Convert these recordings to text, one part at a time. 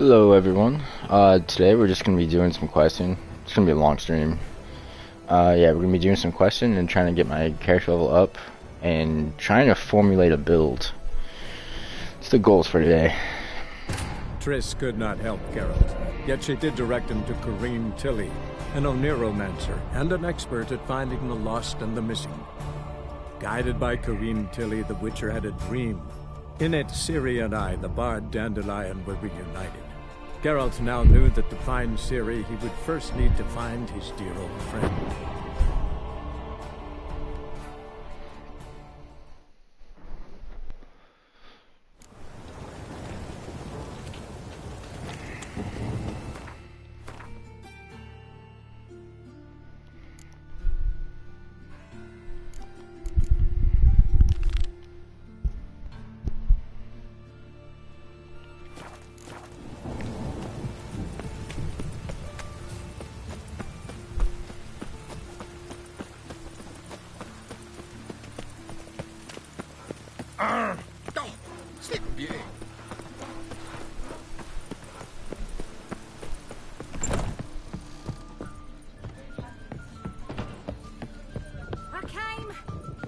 Hello everyone. Today we're just gonna be doing some questing. It's gonna be a long stream. Yeah, we're gonna be doing some questing and trying to get my character level up and trying to formulate a build. It's the goals for today. Triss could not help Geralt, yet she did direct him to Kareem Tilly, an Oniromancer and an expert at finding the lost and the missing. Guided by Kareem Tilly, the Witcher had a dream. In it, Ciri and I, the bard Dandelion, were reunited. Geralt now knew that to find Ciri, he would first need to find his dear old friend.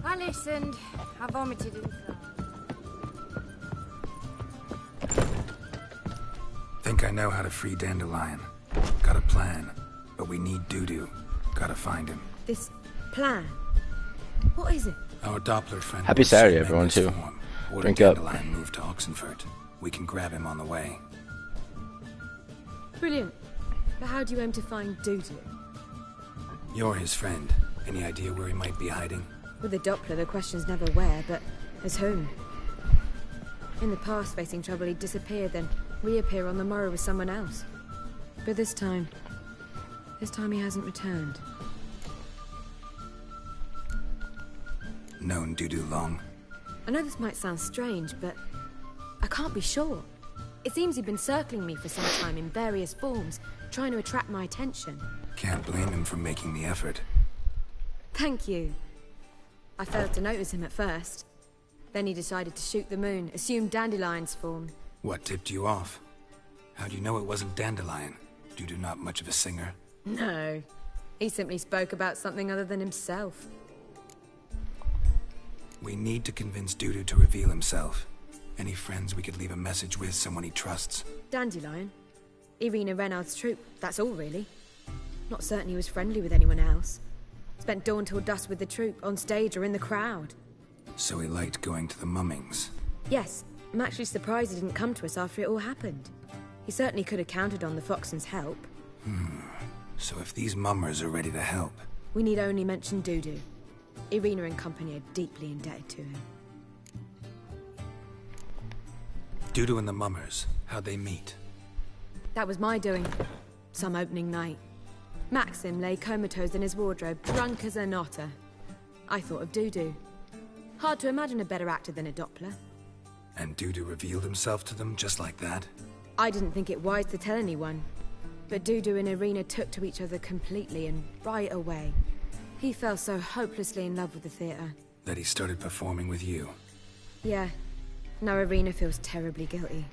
I listened. I vomited inside. Think I know how to free Dandelion. Got a plan, but we need Dudu. Gotta find him. This plan? What is it? Our Doppler friend. Happy Saturday, everyone, too. Drink up. Dandelion moved to Oxenfurt. We can grab him on the way. Brilliant. But how do you aim to find Dudu? You're his friend. Any idea where he might be hiding? With the Doppler, the question's never where, but as whom? In the past, facing trouble, he'd disappear, then reappear on the morrow with someone else. But this time he hasn't returned. Known Dudu long? I know this might sound strange, but I can't be sure. It seems he'd been circling me for some time in various forms, trying to attract my attention. Can't blame him for making the effort. Thank you. I failed to notice him at first. Then he decided to shoot the moon, assumed Dandelion's form. What tipped you off? How do you know it wasn't Dandelion? Dudu not much of a singer? No. He simply spoke about something other than himself. We need to convince Dudu to reveal himself. Any friends we could leave a message with, someone he trusts? Dandelion? Irina Renard's troop, that's all really. Not certain he was friendly with anyone else. Spent dawn till dusk with the troop, on stage or in the crowd. So he liked going to the mummings? Yes. I'm actually surprised he didn't come to us after it all happened. He certainly could have counted on the Foxen's help. So if these mummers are ready to help... We need only mention Dudu. Irina and company are deeply indebted to him. Dudu and the mummers, how'd they meet? That was my doing. Some opening night. Maxim lay comatose in his wardrobe, drunk as an otter. I thought of Dudu. Hard to imagine a better actor than a Doppler. And Dudu revealed himself to them just like that? I didn't think it wise to tell anyone. But Dudu and Irina took to each other completely and right away. He fell so hopelessly in love with the theatre. That he started performing with you? Yeah. Now Irina feels terribly guilty.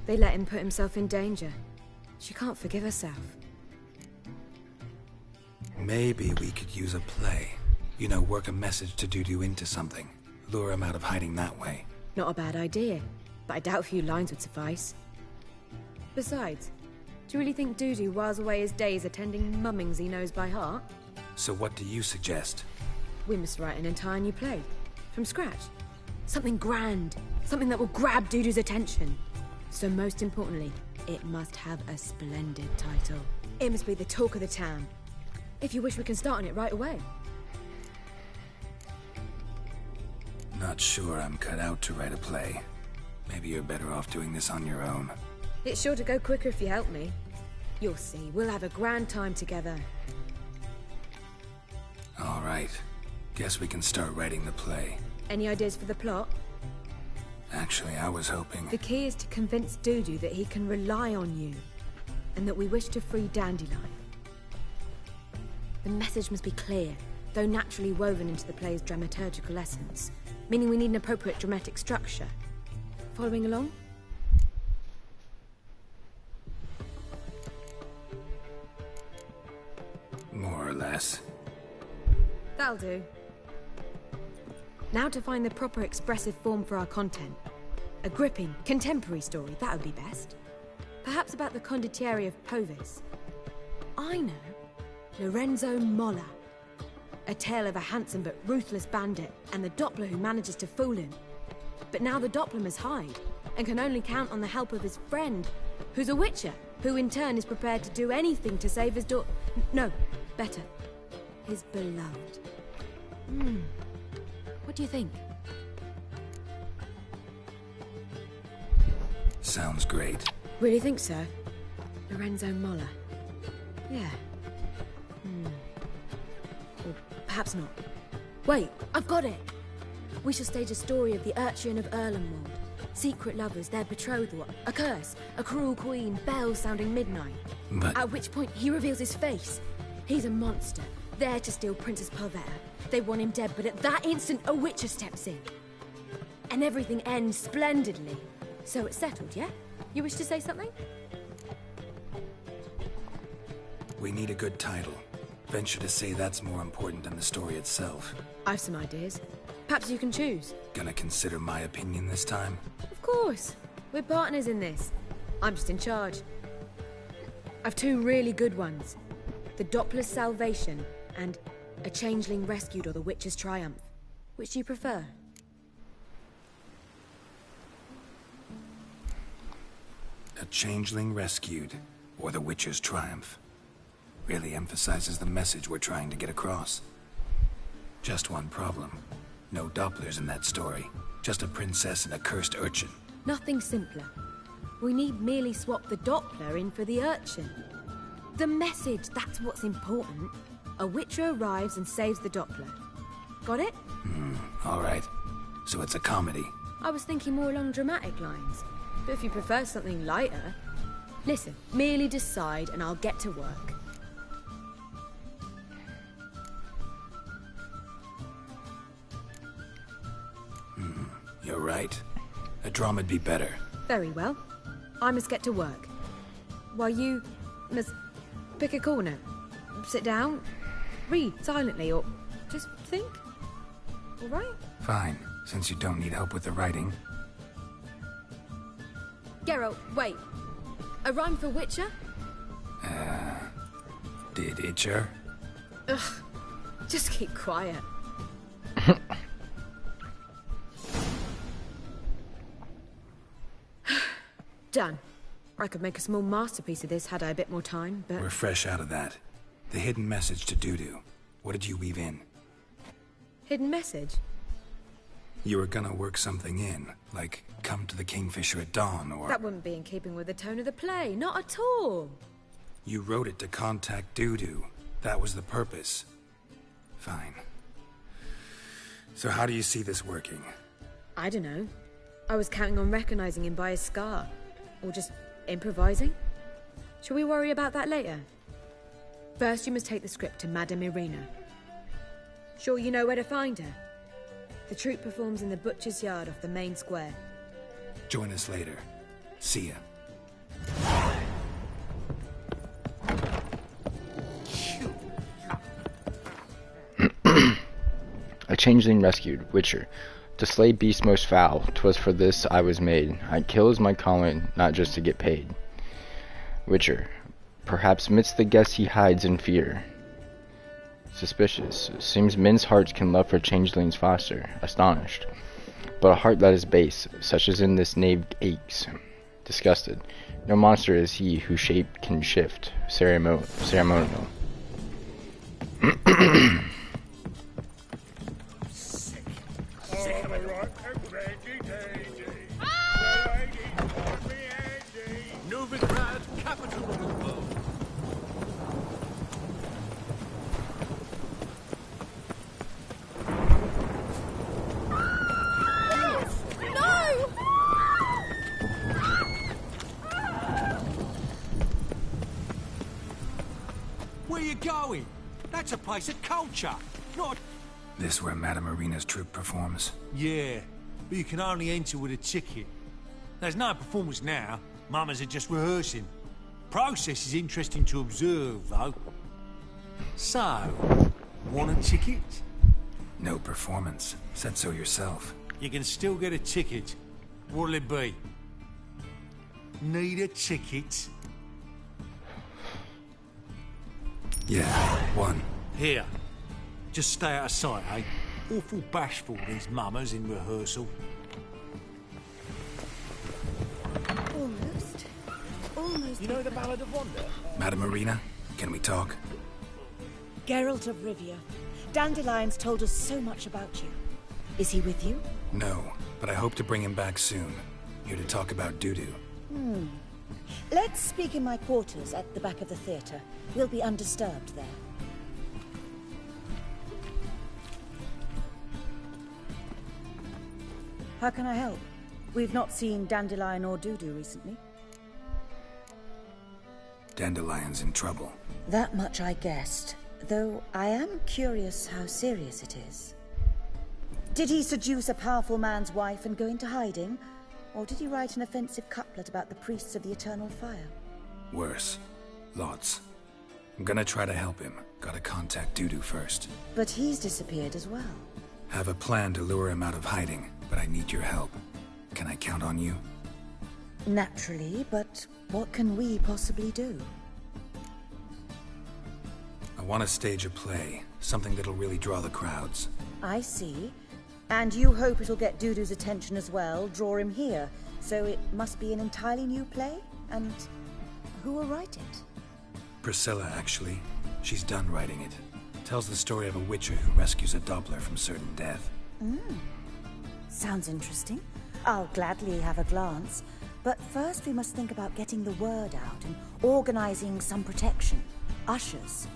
They let him put himself in danger. She can't forgive herself. Maybe we could use a play. You know, work a message to Dudu into something. Lure him out of hiding that way. Not a bad idea, but I doubt a few lines would suffice. Besides, do you really think Dudu whiles away his days attending mummings he knows by heart? So what do you suggest? We must write an entire new play. From scratch. Something grand. Something that will grab Dudu's attention. So most importantly, it must have a splendid title. It must be the talk of the town. If you wish, we can start on it right away. Not sure I'm cut out to write a play. Maybe you're better off doing this on your own. It's sure to go quicker if you help me. You'll see, we'll have a grand time together. All right. Guess we can start writing the play. Any ideas for the plot? Actually, I was hoping... The key is to convince Dudu that he can rely on you, and that we wish to free Dandelion. The message must be clear, though naturally woven into the play's dramaturgical essence, meaning we need an appropriate dramatic structure. Following along? guess. That'll do. Now to find the proper expressive form for our content. A gripping, contemporary story, that would be best. Perhaps about the condottieri of Povis. I know. Lorenzo Molla. A tale of a handsome but ruthless bandit, and the Doppler who manages to fool him. But now the Doppler must hide, and can only count on the help of his friend, who's a witcher, who in turn is prepared to do anything to save his no, better, his beloved. What do you think? Sounds great. Really think so? Lorenzo Molla. Yeah. Or perhaps not. Wait, I've got it! We shall stage a story of the urchin of Erlenwald. Secret lovers, their betrothal, a curse, a cruel queen, bells sounding midnight. But... At which point he reveals his face. He's a monster, there to steal Princess Pavetta. They want him dead, but at that instant a witcher steps in. And everything ends splendidly. So it's settled, yeah? You wish to say something? We need a good title. Venture to say that's more important than the story itself. I've some ideas. Perhaps you can choose. Gonna consider my opinion this time? Of course. We're partners in this. I'm just in charge. I've two really good ones. The Doppler's Salvation and A Changeling Rescued or The Witcher's Triumph. Which do you prefer? A Changeling Rescued or The Witcher's Triumph. Really emphasizes the message we're trying to get across. Just one problem. No Dopplers in that story. Just a princess and a cursed urchin. Nothing simpler. We need merely swap the Doppler in for the urchin. The message, that's what's important. A witcher arrives and saves the Doppler. Got it? Alright. So it's a comedy. I was thinking more along dramatic lines. But if you prefer something lighter... Listen, merely decide and I'll get to work. You're right. A drama'd be better. Very well. I must get to work. While you must pick a corner. Sit down, read silently, or just think. All right? Fine, since you don't need help with the writing. Geralt, wait. A rhyme for Witcher? Did itcher? Ugh. Just keep quiet. Done. I could make a small masterpiece of this had I a bit more time, but... We're fresh out of that. The hidden message to Dudu. What did you weave in? Hidden message? You were gonna work something in, like come to the Kingfisher at dawn, or... That wouldn't be in keeping with the tone of the play, not at all. You wrote it to contact Dudu. That was the purpose. Fine. So how do you see this working? I don't know. I was counting on recognizing him by his scar. Or just improvising? Shall we worry about that later? First, you must take the script to Madame Irina. Sure you know where to find her? The troupe performs in the butcher's yard off the main square. Join us later. See ya. A changeling rescued, Witcher. To slay beasts most foul, 'twas for this I was made. I kill as my calling, not just to get paid. Witcher. Perhaps midst the guests he hides in fear. Suspicious. Seems men's hearts can love for changelings foster. Astonished. But a heart that is base, such as in this knave aches. Disgusted. No monster is he whose shape can shift. Ceremonial. Where you going? That's a place of culture, not... This where Madame Irina's troupe performs? Yeah, but you can only enter with a ticket. There's no performance now. Mamas are just rehearsing. Process is interesting to observe, though. So, want a ticket? No performance. Said so yourself. You can still get a ticket. What'll it be? Need a ticket? Yeah, one. Here. Just stay out of sight, eh? Awful bashful, these mummers in rehearsal. Almost. You know the Ballad of Wonder? Madam Marina, can we talk? Geralt of Rivia. Dandelion's told us so much about you. Is he with you? No, but I hope to bring him back soon. Here to talk about doo-doo. Let's speak in my quarters at the back of the theatre. We'll be undisturbed there. How can I help? We've not seen Dandelion or Dudu recently. Dandelion's in trouble. That much I guessed, though I am curious how serious it is. Did he seduce a powerful man's wife and go into hiding? Or did he write an offensive couplet about the priests of the eternal fire? Worse. Lots. I'm gonna try to help him. Gotta contact Dudu first. But he's disappeared as well. Have a plan to lure him out of hiding, but I need your help. Can I count on you? Naturally, but what can we possibly do? I want to stage a play. Something that'll really draw the crowds. I see. And you hope it'll get Dudu's attention as well, draw him here. So it must be an entirely new play? And who will write it? Priscilla, actually. She's done writing it. Tells the story of a witcher who rescues a Doppler from certain death. Sounds interesting. I'll gladly have a glance. But first we must think about getting the word out and organizing some protection. Ushers.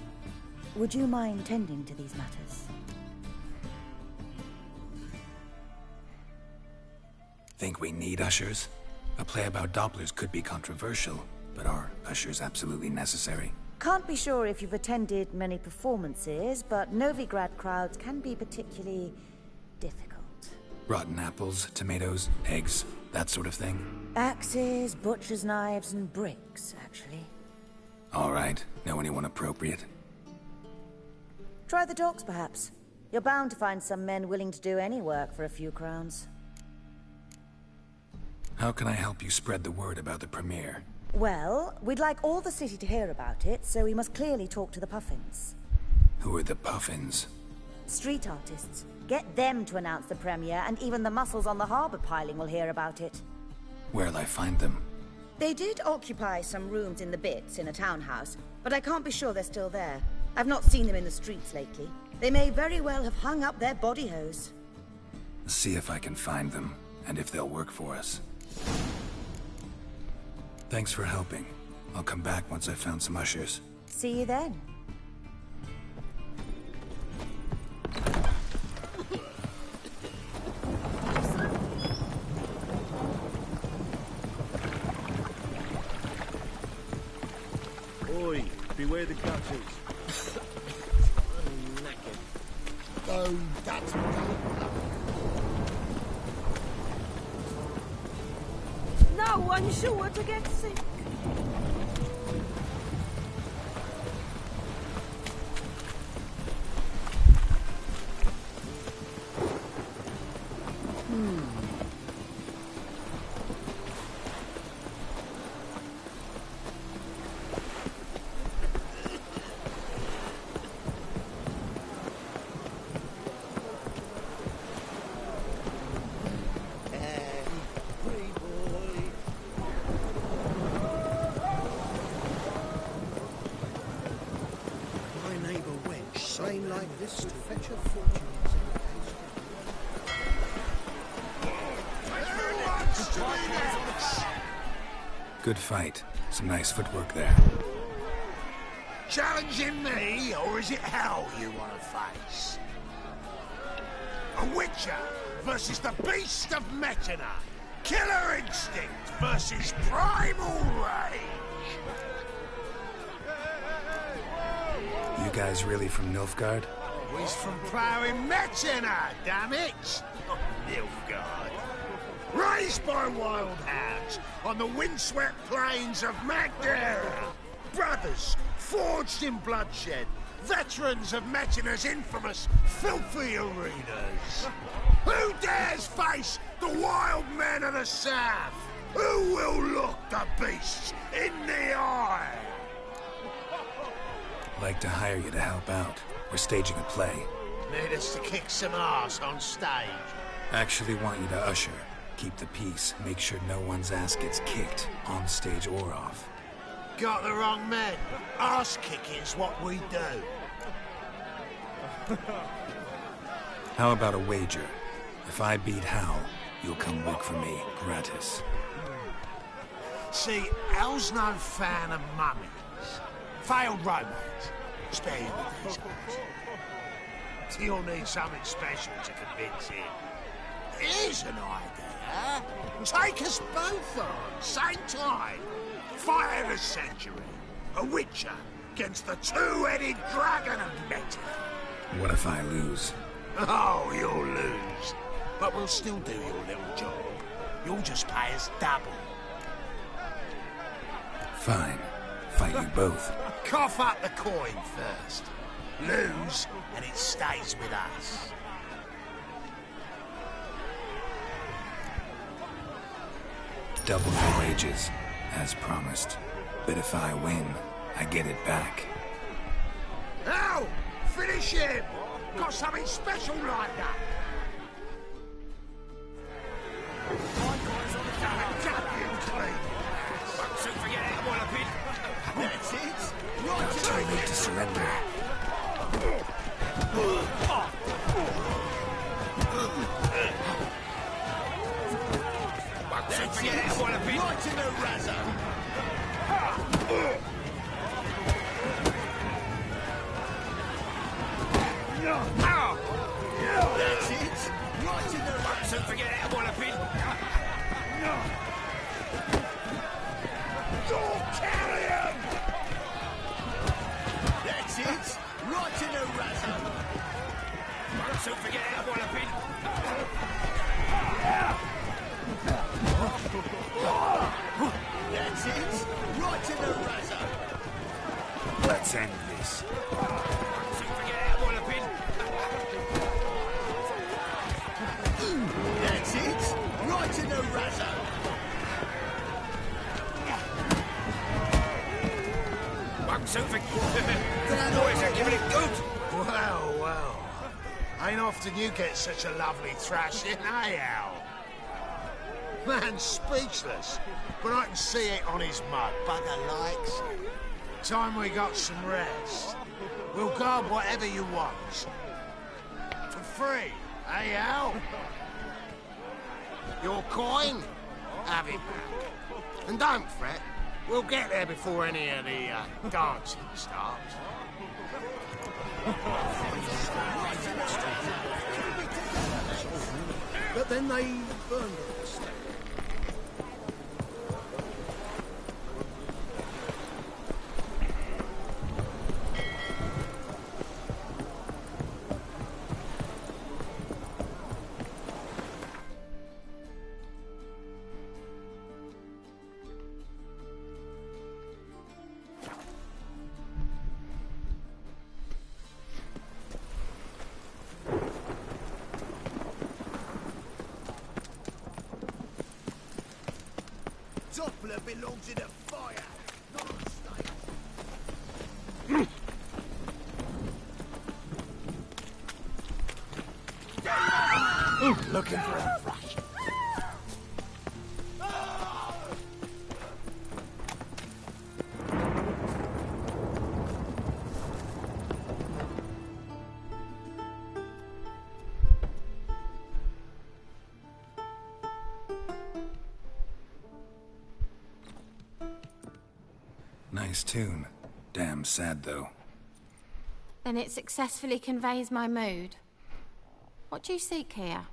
Would you mind tending to these matters? Think we need ushers? A play about Dopplers could be controversial, but are ushers absolutely necessary? Can't be sure if you've attended many performances, but Novigrad crowds can be particularly difficult. Rotten apples, tomatoes, eggs, that sort of thing? Axes, butcher's knives, and bricks, actually. All right. Know anyone appropriate? Try the docks, perhaps. You're bound to find some men willing to do any work for a few crowns. How can I help you spread the word about the premiere? Well, we'd like all the city to hear about it, so we must clearly talk to the Puffins. Who are the Puffins? Street artists. Get them to announce the premiere, and even the muscles on the harbour piling will hear about it. Where'll I find them? They did occupy some rooms in the Bits in a townhouse, but I can't be sure they're still there. I've not seen them in the streets lately. They may very well have hung up their body hose. See if I can find them, and if they'll work for us. Thanks for helping. I'll come back once I've found some ushers. See you then. Oi, beware the gutters. I'm knackered. Oh, that's No one's sure to get sick. Same like this to fetch a fortune. Good fight. Some nice footwork there. Challenging me, or is it hell you want to face? A Witcher versus the Beast of Metina. Killer instinct versus primal rage. You guys really from Nilfgaard? He's from ploughing Metina, damn it! Not Nilfgaard. Raised by wild hounds on the windswept plains of Magdera. Brothers, forged in bloodshed, Veterans of Metina's infamous filthy arenas. Who dares face the wild men of the South? Who will look the beasts in the eye? I'd like to hire you to help out. We're staging a play. Need us to kick some ass on stage? Actually want you to usher. Keep the peace. Make sure no one's ass gets kicked, on stage or off. Got the wrong men. Ass kicking's what we do. How about a wager? If I beat Hal, you'll come work for me, gratis. See, Hal's no fan of mummies. Failed romance. Spare you with these guys. You'll need something special to convince him. Here's an idea. Take us both on, same time. Fight of the century. A witcher against the two-headed dragon of Meta. What if I lose? Oh, you'll lose. But we'll still do your little job. You'll just pay us double. Fine. Fight you both. Cough up the coin first. Lose, and it stays with us. Double your wages, as promised. But if I win, I get it back. Now, finish him! Got something special lined up. That's it. Now tell me to surrender. That's it. Right in the razor. That's it. Right in the razor. Don't forget how I want to be. Don't carry him. That's it. Right in the razor. Don't forget how I want to be. That's it. Right in the razor. Let's end this. Don't forget how I want to be. That's it. Right in the razor. Don't forget. Boys are giving it good. Well, well. Ain't often you get such a lovely thrashing, eh, Al? Man's speechless, but I can see it on his mug. Bugger likes it. Time we got some rest. We'll guard whatever you want. For free, eh, Al? Your coin? Have it back. And don't fret. We'll get there before any of the dancing starts. But then they burned us. Doppler belongs in a fire, not on stage. Looking for a fight. Nice tune. Damn sad, though. Then it successfully conveys my mood. What do you seek here?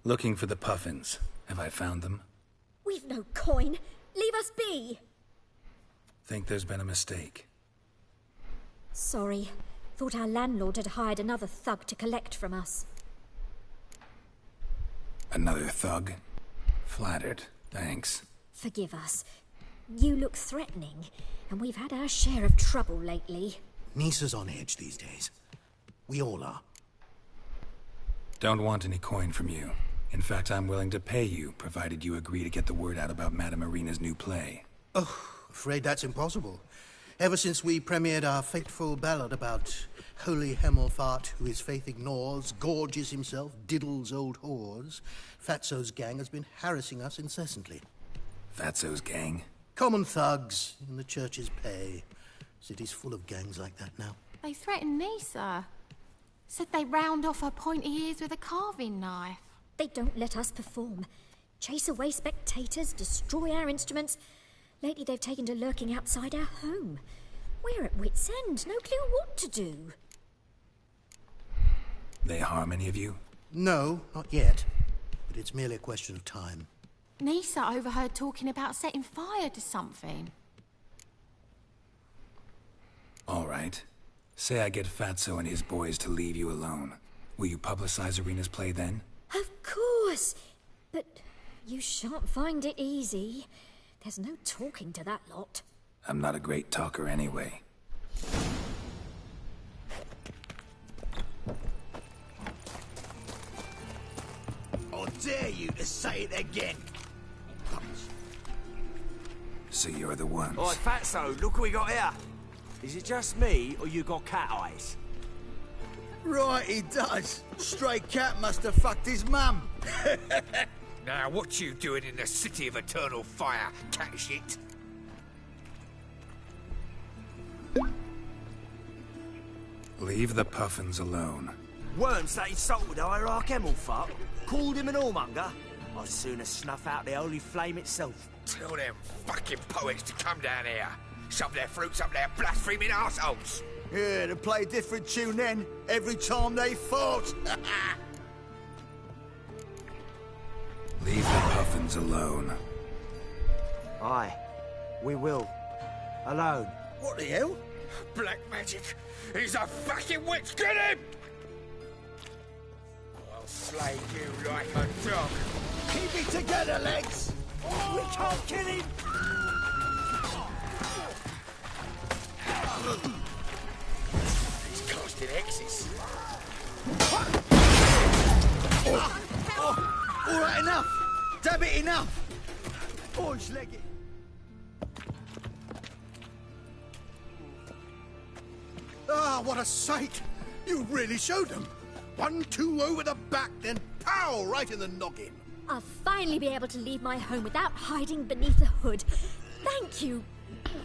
Looking for the puffins. Have I found them? We've no coin. Leave us be. Think there's been a mistake. Sorry. Thought our landlord had hired another thug to collect from us. Another thug? Flattered. Thanks. Forgive us. You look threatening, and we've had our share of trouble lately. Nisa's on edge these days. We all are. Don't want any coin from you. In fact, I'm willing to pay you, provided you agree to get the word out about Madame Irina's new play. Oh, afraid that's impossible. Ever since we premiered our fateful ballad about Holy Hemelfart, who his faith ignores, gorges himself, diddles old whores, Fatso's gang has been harassing us incessantly. Fatso's gang? Common thugs in the church's pay. City's full of gangs like that now. They threatened Nisa. Said they round off her pointy ears with a carving knife. They don't let us perform. Chase away spectators, destroy our instruments. Lately they've taken to lurking outside our home. We're at wit's end, no clue what to do. They harm any of you? No, not yet. But it's merely a question of time. Nisa overheard talking about setting fire to something. All right. Say I get Fatso and his boys to leave you alone. Will you publicize Irina's play then? Of course! But you shan't find it easy. There's no talking to that lot. I'm not a great talker anyway. I dare you to say it again. So you're the ones. Oi, Fatso, look what we got here. Is it just me, or you got cat eyes? Right, he does. Stray cat must have fucked his mum. Now, what you doing in the city of eternal fire, cat shit? Leave the puffins alone. Worms that insulted Hierarch Hemelfart, called him an whoremonger. I'd sooner snuff out the holy flame itself. Tell them fucking poets to come down here. Shove their fruits up their blaspheming arseholes. Yeah, to play a different tune then, every time they fought. Leave the puffins alone. Aye, we will. Alone. What the hell? Black magic. He's a fucking witch. Get him! I'll slay you like a dog. Keep it together, legs. We can't kill him! He's casting hexes. All right, enough. Damn it, enough. Orange legged. Ah, what a sight! You really showed them. 1-2 over the back, then pow! Right in the noggin. I'll finally be able to leave my home without hiding beneath a hood. Thank you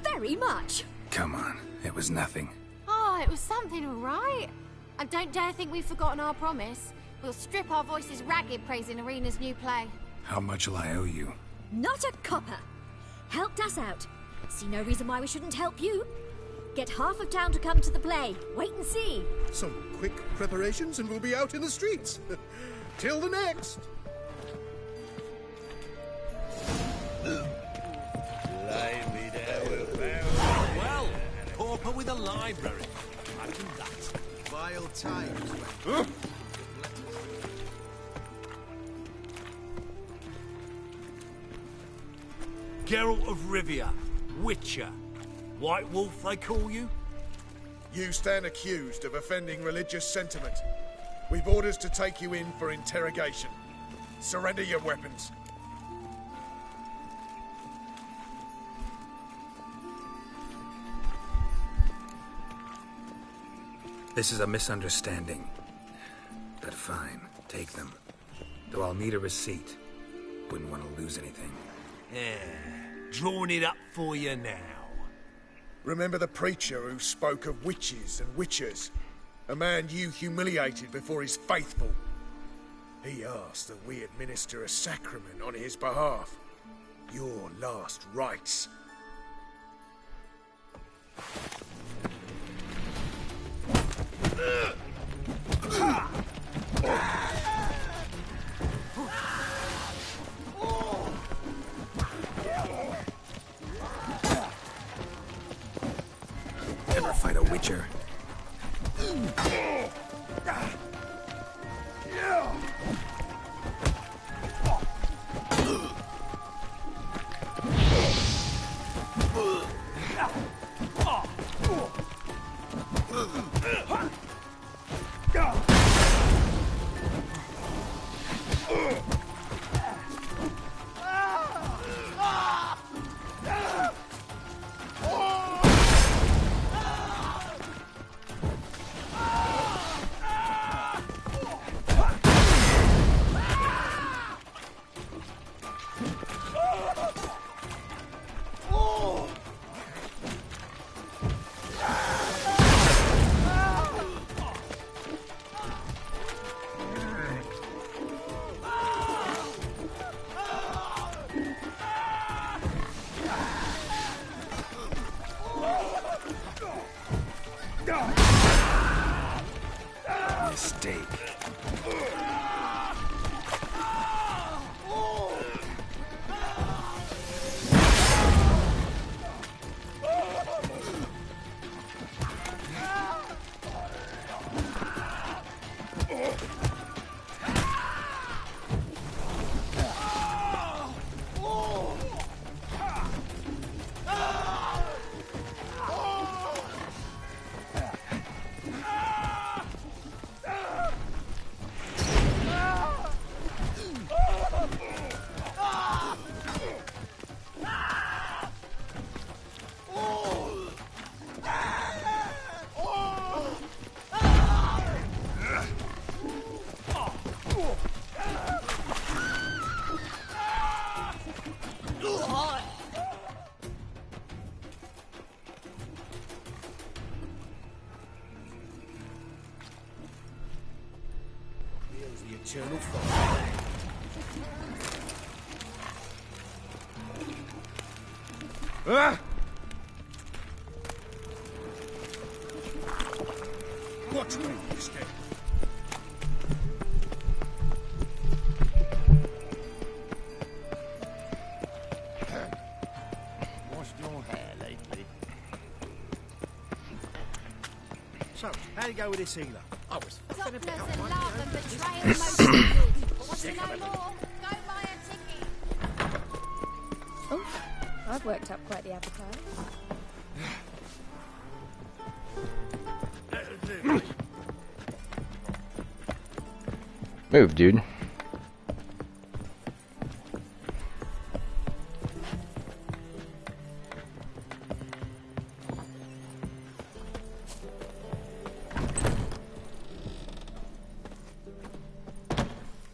very much. Come on, it was nothing. Oh, it was something, all right. And don't dare think we've forgotten our promise. We'll strip our voices ragged praising Irina's new play. How much will I owe you? Not a copper. Helped us out. See no reason why we shouldn't help you. Get half of town to come to the play. Wait and see. Some quick preparations and we'll be out in the streets. Till the next. Well, pauper with a library. Imagine that. Vile times. Geralt of Rivia, Witcher. White Wolf, they call you? You stand accused of offending religious sentiment. We've orders to take you in for interrogation. Surrender your weapons. This is a misunderstanding. But fine, take them. Though I'll need a receipt. Wouldn't want to lose anything. Yeah, drawing it up for you now. Remember the preacher who spoke of witches and witchers? A man you humiliated before his faithful. He asked that we administer a sacrament on his behalf. Your last rites. Ever fight a witcher? Here's the eternal fire. Ah! Watch me, mister. Washed your hair lately? So, how'd it go with this healer? I was fucking a bit Doppler's up in one, love and you know. betrayal most good. Want to know more? Go buy a ticket. Oh, I've worked up quite the appetite. Move, dude.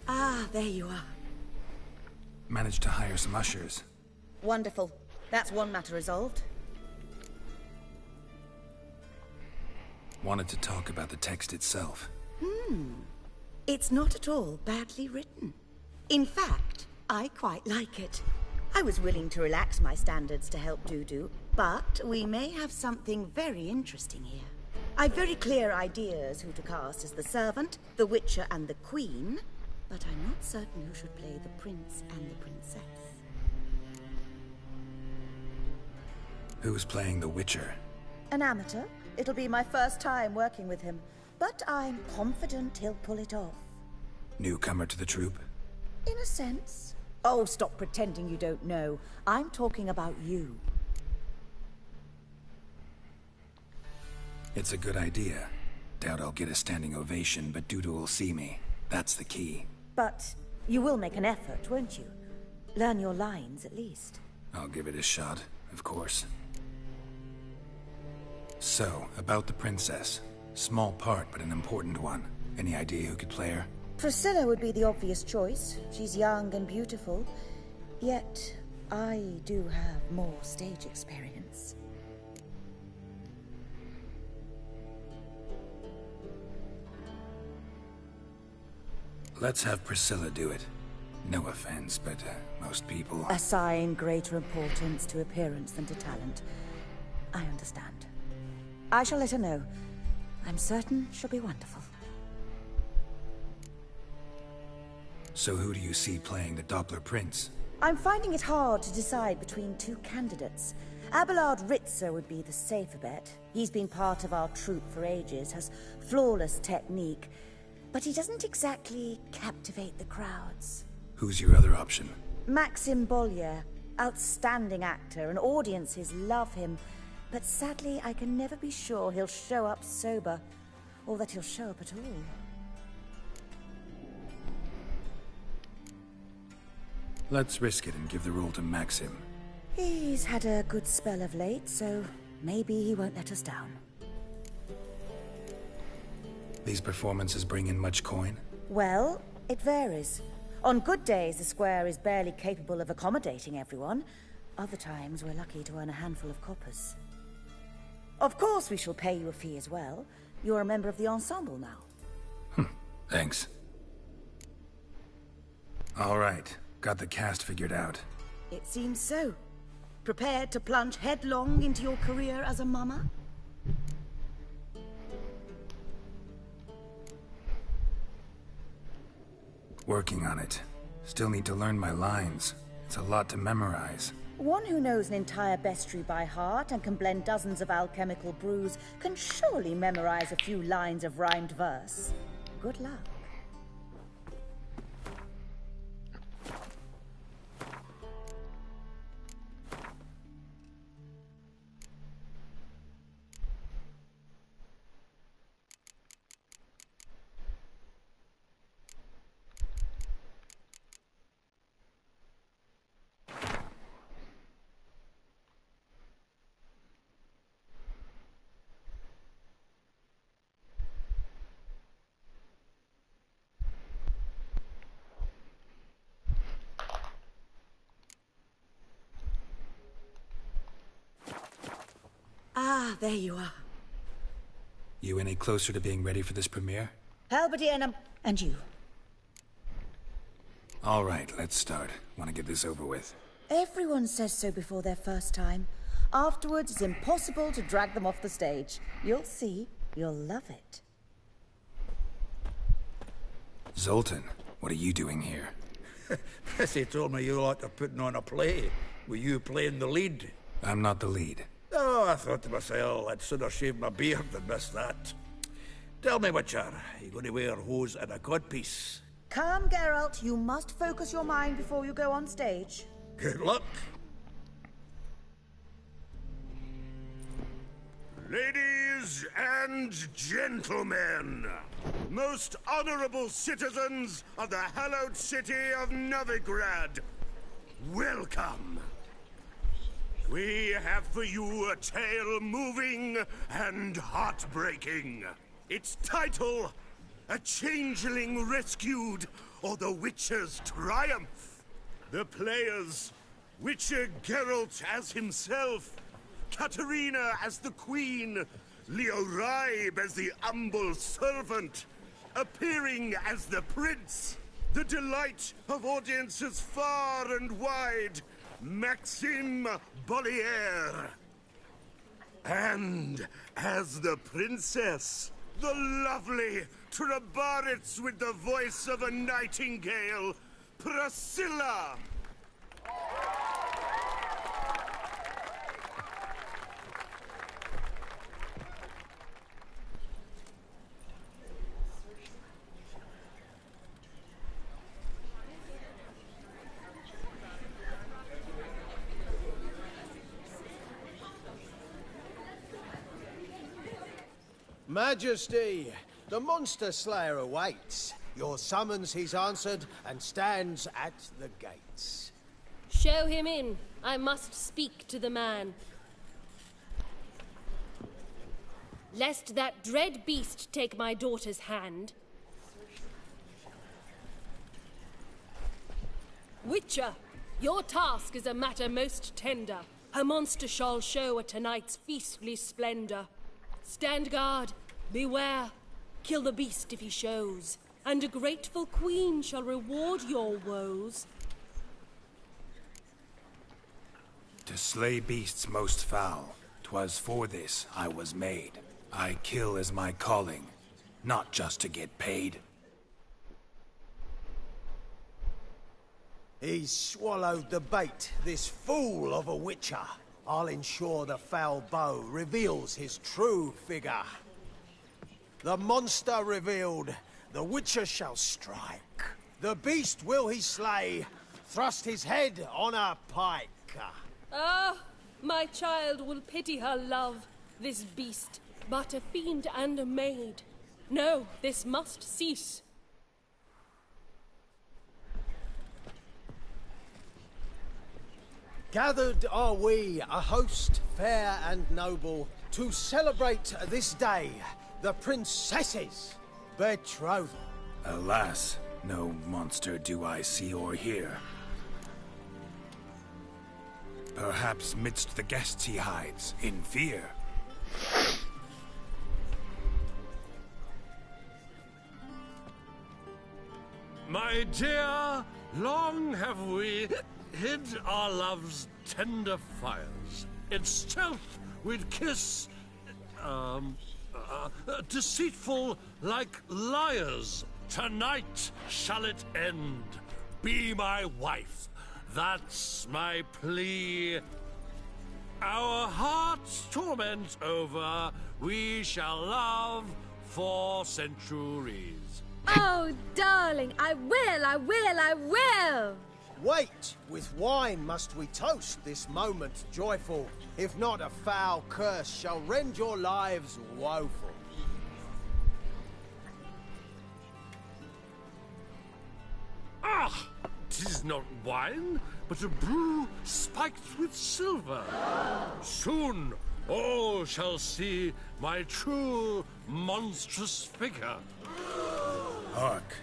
Ah, there you are. Managed to hire some ushers. Wonderful. That's one matter resolved. Wanted to talk about the text itself. It's not at all badly written. In fact, I quite like it. I was willing to relax my standards to help Dudu, but we may have something very interesting here. I've very clear ideas who to cast as the servant, the Witcher, and the Queen, but I'm not certain who should play the prince and the princess. Who's playing the Witcher? An amateur. It'll be my first time working with him, but I'm confident he'll pull it off. Newcomer to the troupe? In a sense. Oh, stop pretending you don't know. I'm talking about you. It's a good idea. Doubt I'll get a standing ovation, but Dudu will see me. That's the key. But you will make an effort, won't you? Learn your lines, at least. I'll give it a shot, of course. So, about the princess. Small part, but an important one. Any idea who could play her? Priscilla would be the obvious choice. She's young and beautiful. Yet, I do have more stage experience. Let's have Priscilla do it. No offense, but most people... Assign greater importance to appearance than to talent. I understand. I shall let her know. I'm certain she'll be wonderful. So who do you see playing the Doppler Prince? I'm finding it hard to decide between two candidates. Abelard Ritzer would be the safer bet. He's been part of our troupe for ages, has flawless technique, but he doesn't exactly captivate the crowds. Who's your other option? Maxim Bollier, outstanding actor, and audiences love him. But sadly, I can never be sure he'll show up sober, or that he'll show up at all. Let's risk it and give the role to Maxim. He's had a good spell of late, so maybe he won't let us down. These performances bring in much coin? Well, it varies. On good days, the square is barely capable of accommodating everyone. Other times, we're lucky to earn a handful of coppers. Of course we shall pay you a fee as well. You're a member of the ensemble now. Thanks. All right. Got the cast figured out. It seems so. Prepared to plunge headlong into your career as a mama? Working on it. Still need to learn my lines. It's a lot to memorize. One who knows an entire bestiary by heart and can blend dozens of alchemical brews can surely memorize a few lines of rhymed verse. Good luck. Ah, there you are. You any closer to being ready for this premiere? Halberdier and you. All right, let's start. Want to get this over with. Everyone says so before their first time. Afterwards, it's impossible to drag them off the stage. You'll see. You'll love it. Zoltan, what are you doing here? Prissy told me you like to putting on a play. Were you playing the lead? I'm not the lead. Oh, I thought to myself, I'd sooner shave my beard than miss that. Tell me, Witcher, you going to wear hose and a codpiece? Calm, Geralt. You must focus your mind before you go on stage. Good luck. Ladies and gentlemen, most honorable citizens of the hallowed city of Novigrad, welcome. We have for you a tale moving and heartbreaking. Its title, A Changeling Rescued, or The Witcher's Triumph. The players, Witcher Geralt as himself, Katarina as the Queen, Leo Raib as the humble servant, appearing as the Prince, the delight of audiences far and wide, Maxime Bollier. And as the Princess, the lovely Trabaritz with the voice of a nightingale, Priscilla. Majesty, the monster slayer awaits. Your summons he's answered and stands at the gates. Show him in. I must speak to the man. Lest that dread beast take my daughter's hand. Witcher, your task is a matter most tender. Her monster shall show at tonight's feastly splendor. Stand guard, beware, kill the beast if he shows, and a grateful queen shall reward your woes. To slay beasts most foul, 'twas for this I was made. I kill as my calling, not just to get paid. He's swallowed the bait, this fool of a witcher. I'll ensure the foul bow reveals his true figure. The monster revealed, the witcher shall strike. The beast will he slay, thrust his head on a pike. Ah, my child will pity her love, this beast, but a fiend and a maid. No, this must cease. Gathered are we, a host fair and noble, to celebrate this day, the princess's betrothal. Alas, no monster do I see or hear. Perhaps midst the guests he hides, in fear. My dear, long have we hid our love's tender fires. In stealth we'd kiss, deceitful like liars. Tonight shall it end. Be my wife. That's my plea. Our hearts' torment over, we shall love for centuries. Oh, darling, I will! Wait, with wine must we toast this moment joyful. If not, a foul curse shall rend your lives woeful. Ah! 'Tis not wine, but a brew spiked with silver. Soon all shall see my true monstrous figure. Hark,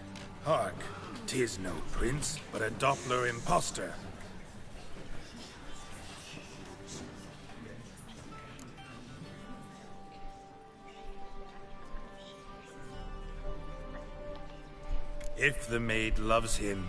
hark. 'Tis no prince, but a Doppler impostor. If the maid loves him,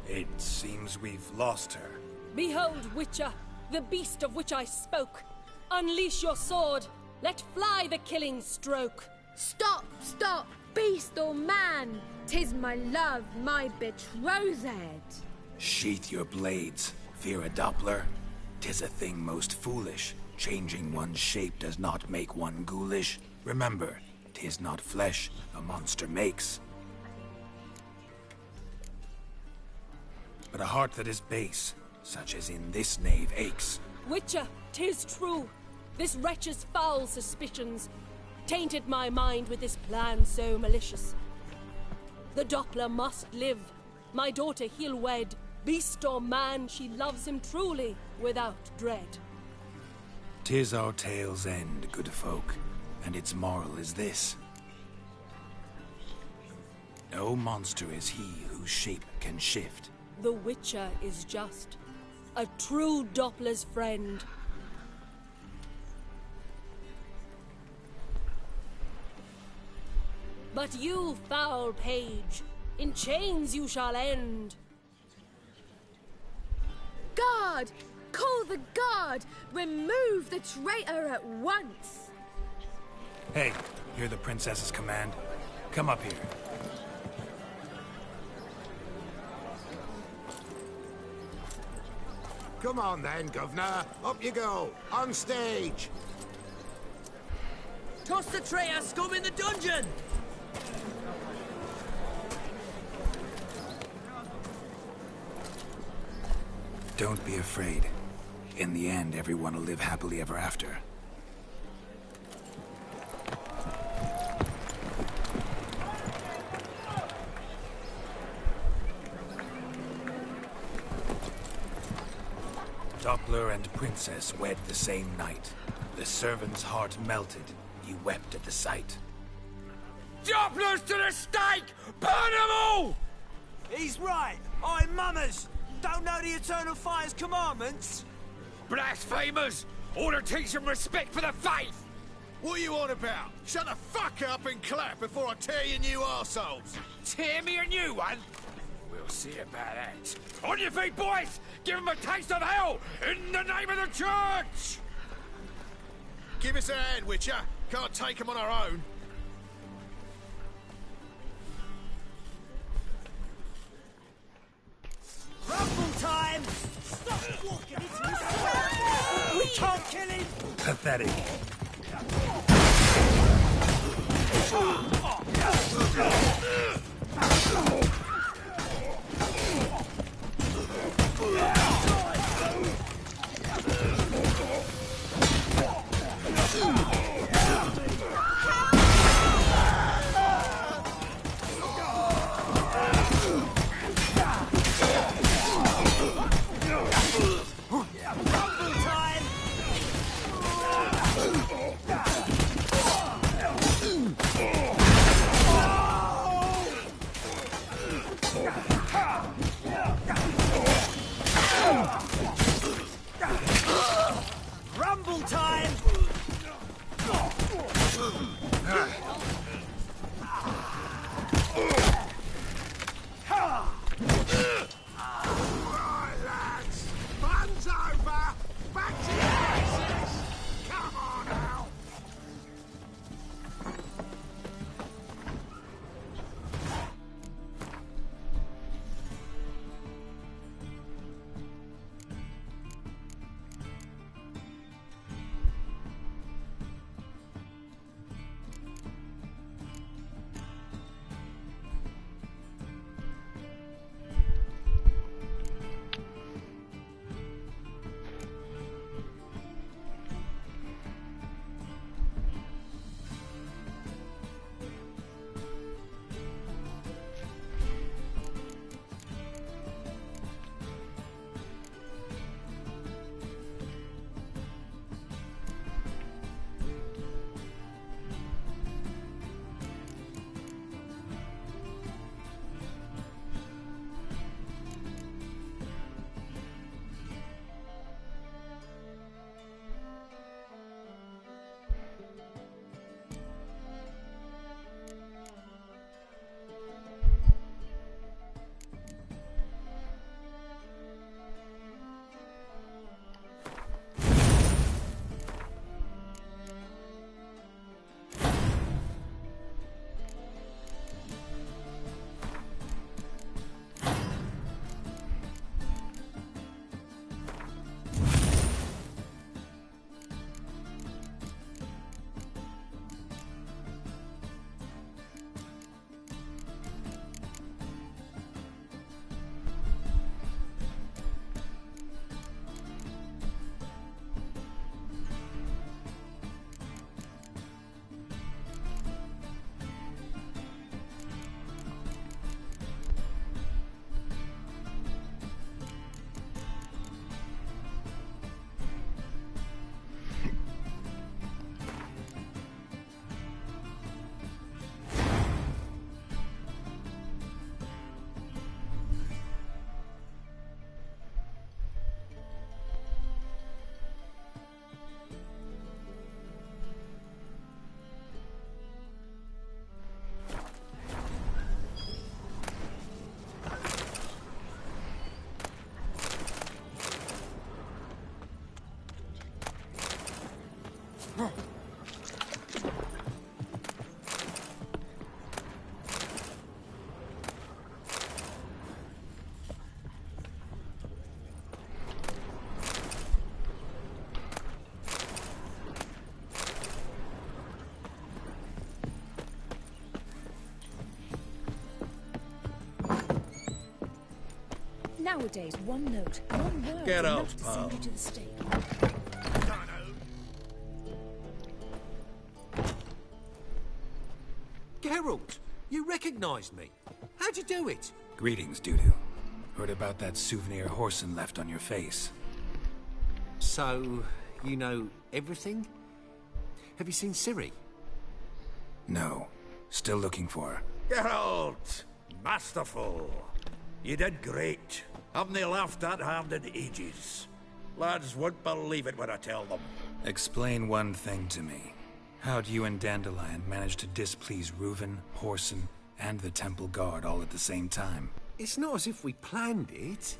it seems we've lost her. Behold, Witcher, the beast of which I spoke. Unleash your sword. Let fly the killing stroke. Stop, stop, beast or man. 'Tis my love, my betrothed. Sheath your blades. Fear a Doppler? 'Tis a thing most foolish. Changing one's shape does not make one ghoulish. Remember, 'tis not flesh a monster makes, but a heart that is base, such as in this knave aches. Witcher, 'tis true. This wretch's foul suspicions tainted my mind with this plan so malicious. The Doppler must live. My daughter he'll wed. Beast or man, she loves him truly, without dread. 'Tis our tale's end, good folk, and its moral is this. No monster is he whose shape can shift. The Witcher is just a true Doppler's friend. But you, foul page, in chains you shall end. Guard! Call the guard! Remove the traitor at once! Hey, hear the princess's command? Come up here. Come on then, governor. Up you go. On stage. Toss the traitor scum in the dungeon! Don't be afraid. In the end, everyone will live happily ever after. Doppler and princess wed the same night. The servant's heart melted. He wept at the sight. Dopplers to the stake! Burn them all! He's right. I'm mummers. Don't know the Eternal Fire's commandments? Blasphemers! Ought to teach them respect for the faith! What are you on about? Shut the fuck up and clap before I tear you new arseholes! Tear me a new one? We'll see about that. On your feet, boys! Give them a taste of hell in the name of the church! Give us a hand, Witcher. Can't take them on our own. Rumble time! Stop walking into his We can't kill him! Pathetic. Rumble time! Right, lads. Fun's over. Back to your places. Come on now. Nowadays, one note, one word Get is out, enough to pal. send you to the stake. Geralt, you recognized me. How'd you do it? Greetings, Dudu. Heard about that souvenir Horson left on your face. So, you know everything? Have you seen Ciri? No. Still looking for her. Geralt! Masterful. You did great. Haven't they laughed that hard in ages? Lads won't believe it when I tell them. Explain one thing to me. How'd you and Dandelion manage to displease Reuven, Horson, and the Temple Guard all at the same time? It's not as if we planned it.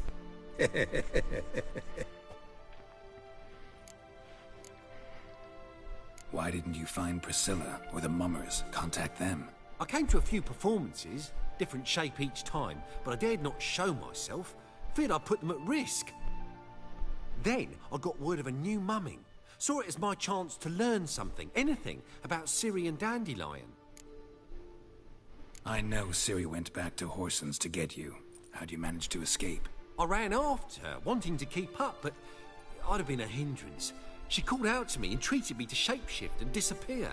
Why didn't you find Priscilla or the Mummers? Contact them. I came to a few performances, different shape each time, but I dared not show myself. Feared I'd put them at risk. Then I got word of a new mumming. Saw it as my chance to learn something, anything, about Ciri and Dandelion. I know Ciri went back to Horson's to get you. How'd you manage to escape? I ran after her, wanting to keep up, but I'd have been a hindrance. She called out to me, entreated me to shapeshift and disappear.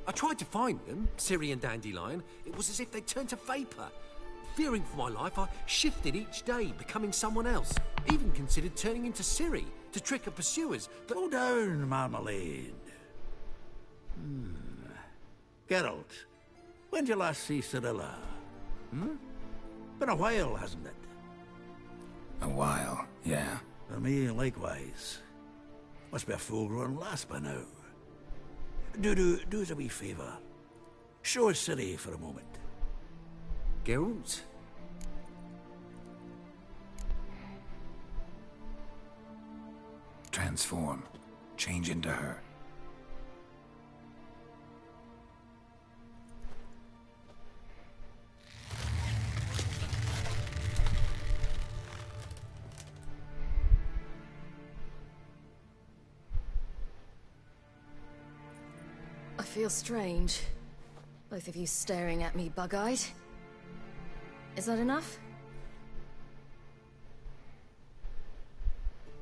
I tried to find them, Ciri and Dandelion. It was as if they'd turned to vapour. Fearing for my life, I shifted each day, becoming someone else. Even considered turning into Ciri to trick her pursuers, but... Slow down, Marmalade. Geralt, when did you last see Cirilla? Been a while, hasn't it? A while, yeah. For me, likewise. Must be a full-grown lass by now. Do us a wee favour. Show us Ciri for a moment. Geralt? Transform. Change into her. I feel strange. Both of you staring at me bug-eyed. Is that enough?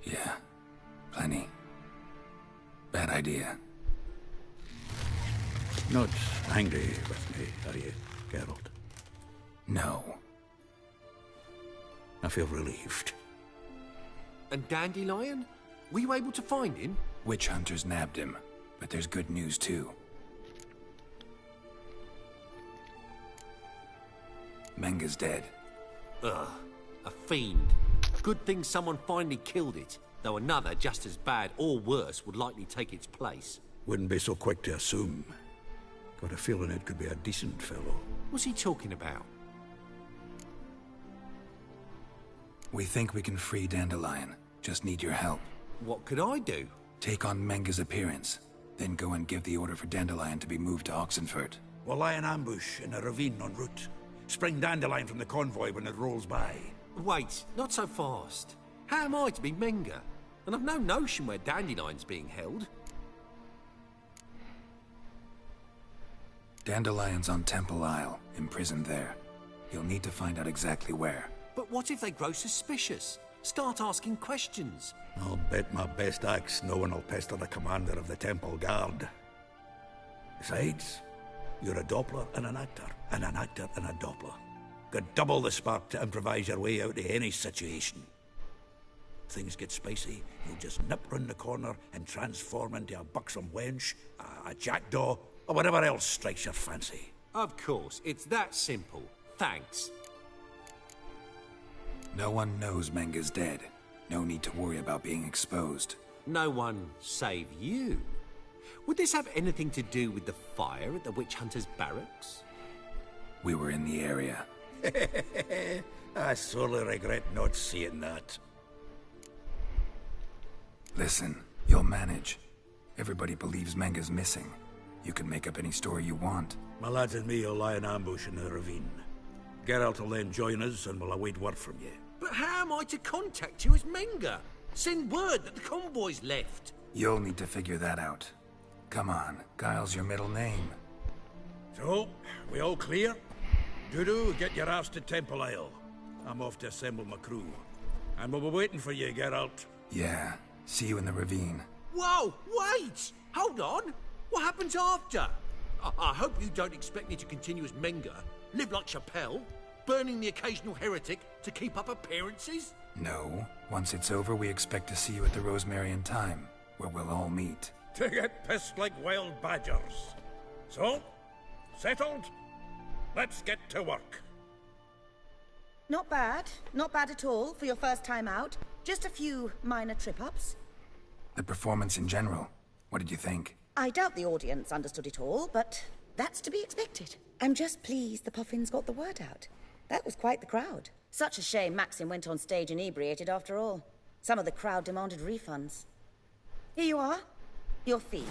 Yeah. Plenty. Bad idea. Not angry with me, are you, Geralt? No. I feel relieved. And Dandelion? Were you able to find him? Witch hunters nabbed him, but there's good news too. Menga's dead. Ugh, a fiend. Good thing someone finally killed it, though another just as bad or worse would likely take its place. Wouldn't be so quick to assume. Got a feeling it could be a decent fellow. What's he talking about? We think we can free Dandelion. Just need your help. What could I do? Take on Menga's appearance, then go and give the order for Dandelion to be moved to Oxenfurt. We'll lie in ambush in a ravine en route. Spring Dandelion from the convoy when it rolls by. Wait, not so fast. How am I to be Menga? And I've no notion where Dandelion's being held. Dandelion's on Temple Isle, imprisoned there. You'll need to find out exactly where. But what if they grow suspicious? Start asking questions. I'll bet my best axe no one will pester the commander of the Temple Guard. Besides, you're a Doppler and an actor and a Doppler. Got double the spark to improvise your way out of any situation. Things get spicy, you'll just nip round the corner and transform into a buxom wench, a jackdaw, or whatever else strikes your fancy. Of course, it's that simple. Thanks. No one knows Menga's dead. No need to worry about being exposed. No one save you. Would this have anything to do with the fire at the witch hunters' barracks? We were in the area. I sorely regret not seeing that. Listen, you'll manage. Everybody believes Menga's missing. You can make up any story you want. My lads and me will lie in ambush in the ravine. Geralt will then join us and we'll await word from you. But how am I to contact you as Menga? Send word that the convoy's left. You'll need to figure that out. Come on, Guile's your middle name. So, we all clear? Dudu, get your ass to Temple Isle. I'm off to assemble my crew. And we'll be waiting for you, Geralt. Yeah, see you in the ravine. Whoa, wait! Hold on! What happens after? I hope you don't expect me to continue as Menger, live like Chappelle, burning the occasional heretic to keep up appearances? No. Once it's over, we expect to see you at the Rosemary in Time, where we'll all meet. To get pissed like wild badgers. So, settled? Let's get to work. Not bad. Not bad at all for your first time out. Just a few minor trip-ups. The performance in general, what did you think? I doubt the audience understood it all, but that's to be expected. I'm just pleased the Puffins got the word out. That was quite the crowd. Such a shame Maxim went on stage inebriated after all. Some of the crowd demanded refunds. Here you are. Your fee.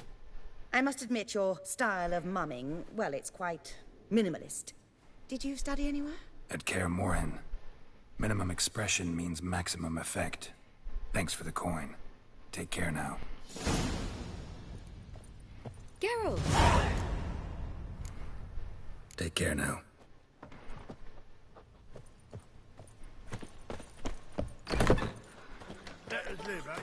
I must admit your style of mumming, well, it's quite minimalist. Did you study anywhere? At Kaer Morhen. Minimum expression means maximum effect. Thanks for the coin. Take care now. Geralt! Take care now. Let us live, eh?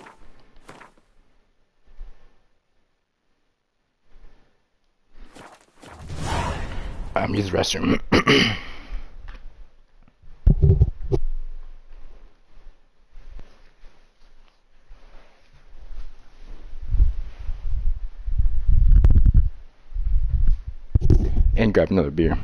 Use the restroom. And grab another beer.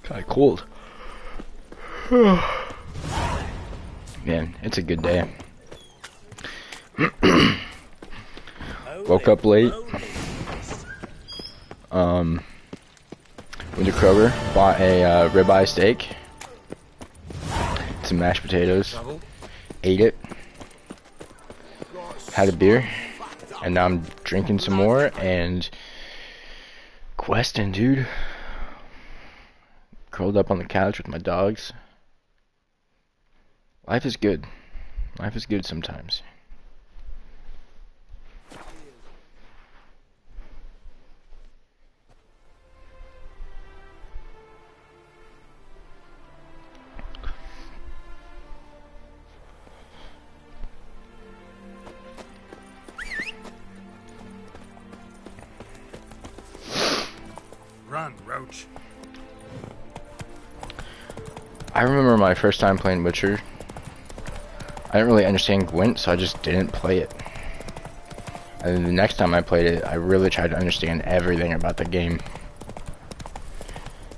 Kinda cold. Man, it's a good day. Woke up late. Went to Kroger, bought a ribeye steak, some mashed potatoes, ate it, had a beer, and now I'm drinking some more and questing, dude. Curled up on the couch with my dogs. Life is good. Life is good sometimes. Run, Roach. I remember my first time playing Witcher. I didn't really understand Gwent, so I just didn't play it. And then the next time I played it, I really tried to understand everything about the game.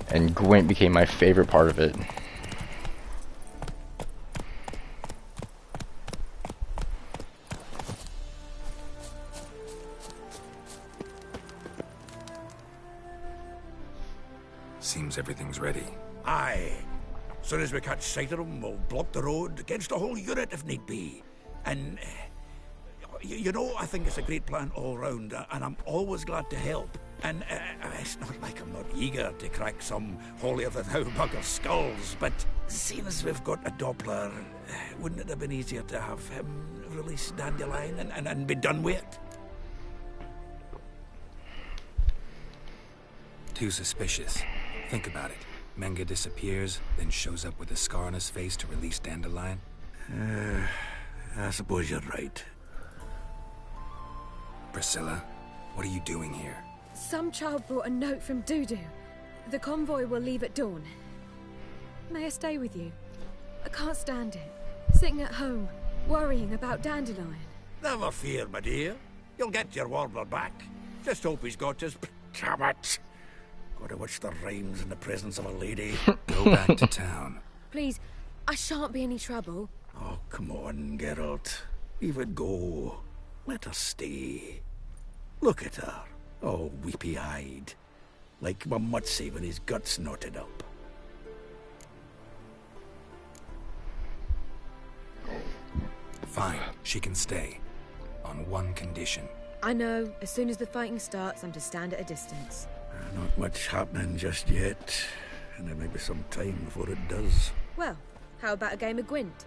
And Gwent became my favorite part of it. Seems everything's ready. Aye. Soon as we catch sight of them, we'll block the road against a whole unit if need be. And, you know, I think it's a great plan all round, and I'm always glad to help. And it's not like I'm not eager to crack some holier-than-thou bugger skulls, but seeing as we've got a Doppler, wouldn't it have been easier to have him release Dandelion and be done with it? Too suspicious. Think about it. Menga disappears, then shows up with a scar on his face to release Dandelion. I suppose you're right. Priscilla, what are you doing here? Some child brought a note from Dudu. The convoy will leave at dawn. May I stay with you? I can't stand it. Sitting at home, worrying about Dandelion. Never fear, my dear. You'll get your warbler back. Just hope he's got his... Damn it! Gotta watch the rhymes in the presence of a lady. Go back to town. Please, I shan't be any trouble. Oh, come on, Geralt. Leave it go. Let her stay. Look at her, all weepy-eyed. Like my mutsy with his guts knotted up. Fine, she can stay. On one condition. I know, as soon as the fighting starts, I'm to stand at a distance. Not much happening just yet, and there may be some time before it does. Well, how about a game of Gwent?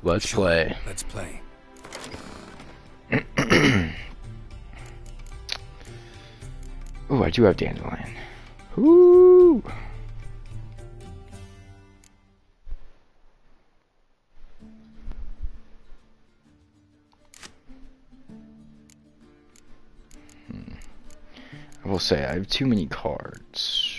Let's play. Let's play. Ooh, I do have Dandelion. Ooh. I will say I have too many cards.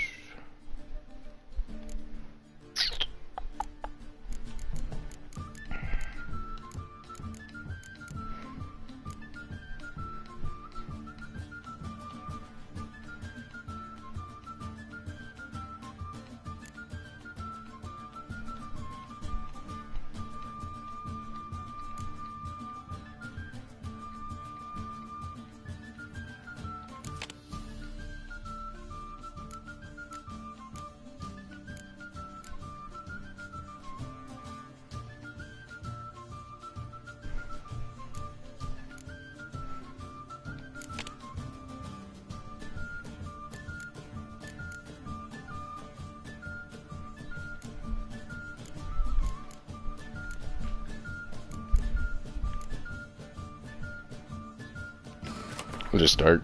We'll just start.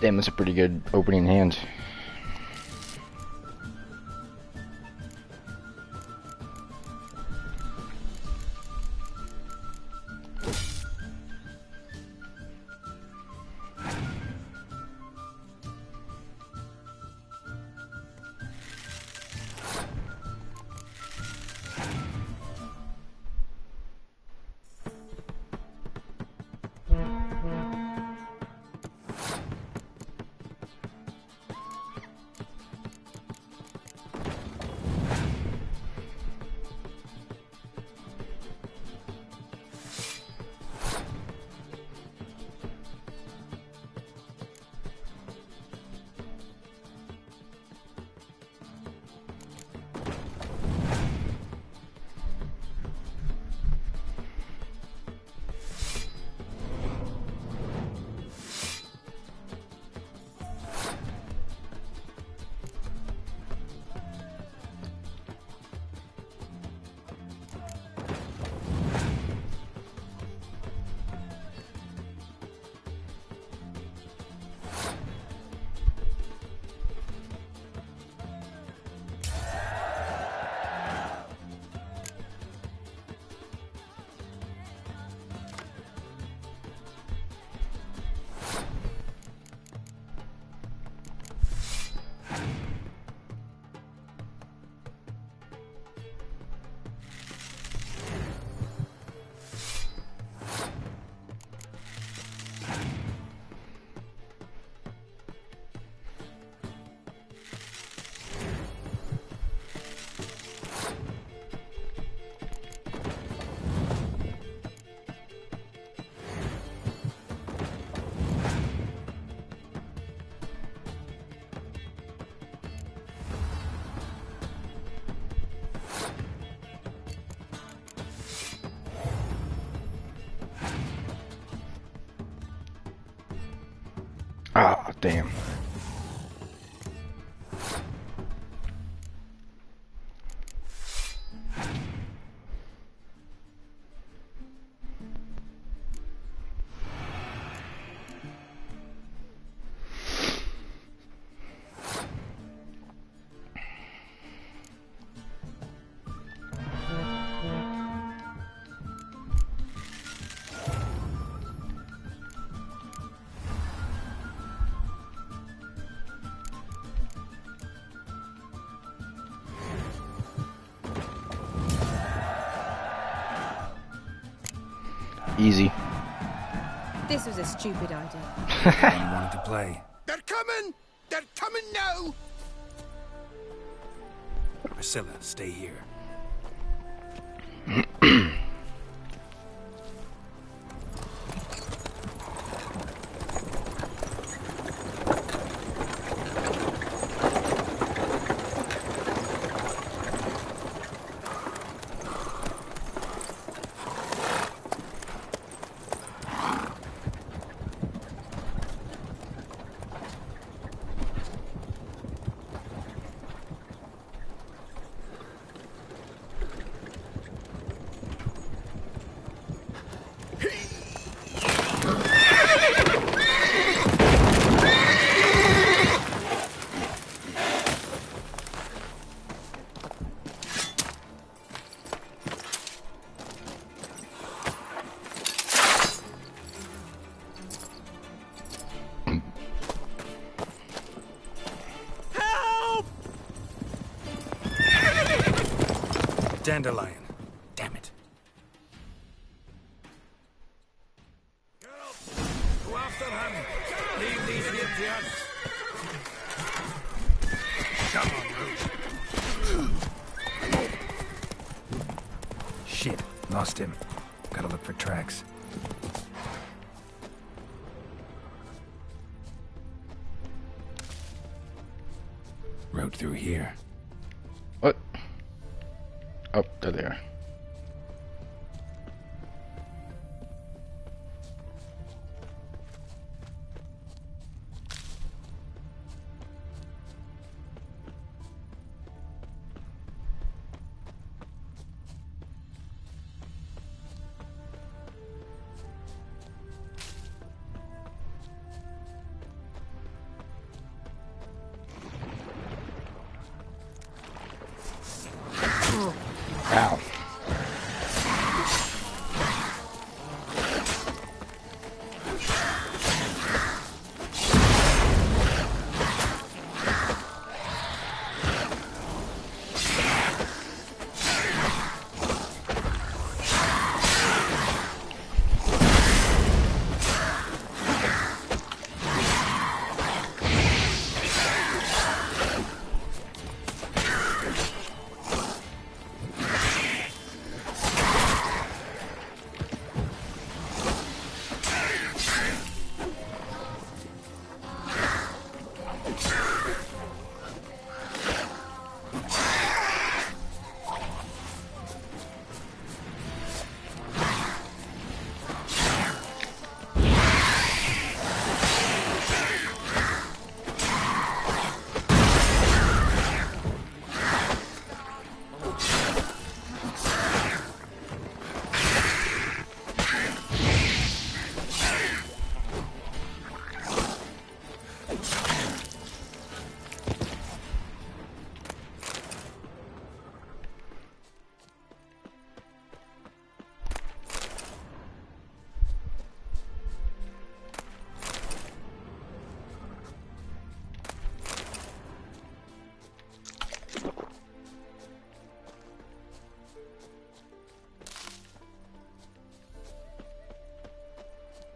Damn, that's a pretty good opening hand. Ah, damn. Easy. This was a stupid idea. You wanted to play. They're coming! They're coming now! Priscilla, stay here. Dandelion. Damn it. Go after him! Leave these here to us! Come on, Roach. Shit, lost him. Gotta look for tracks. Road through here. What? Oh, there they are. Ow.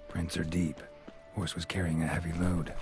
Prints are deep. Horse was carrying a heavy load.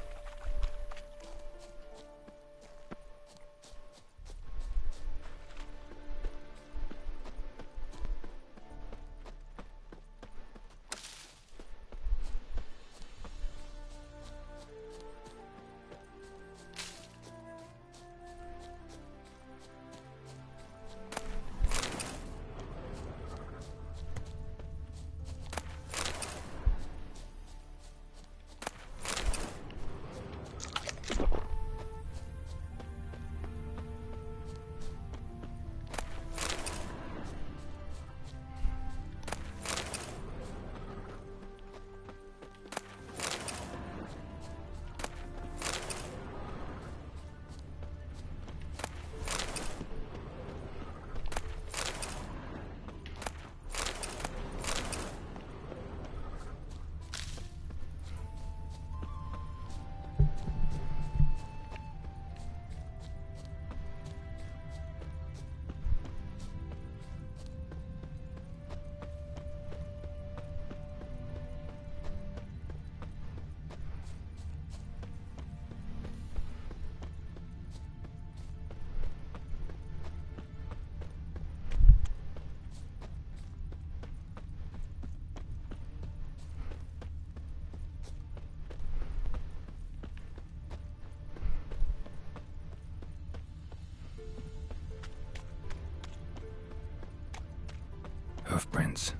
hoofprints.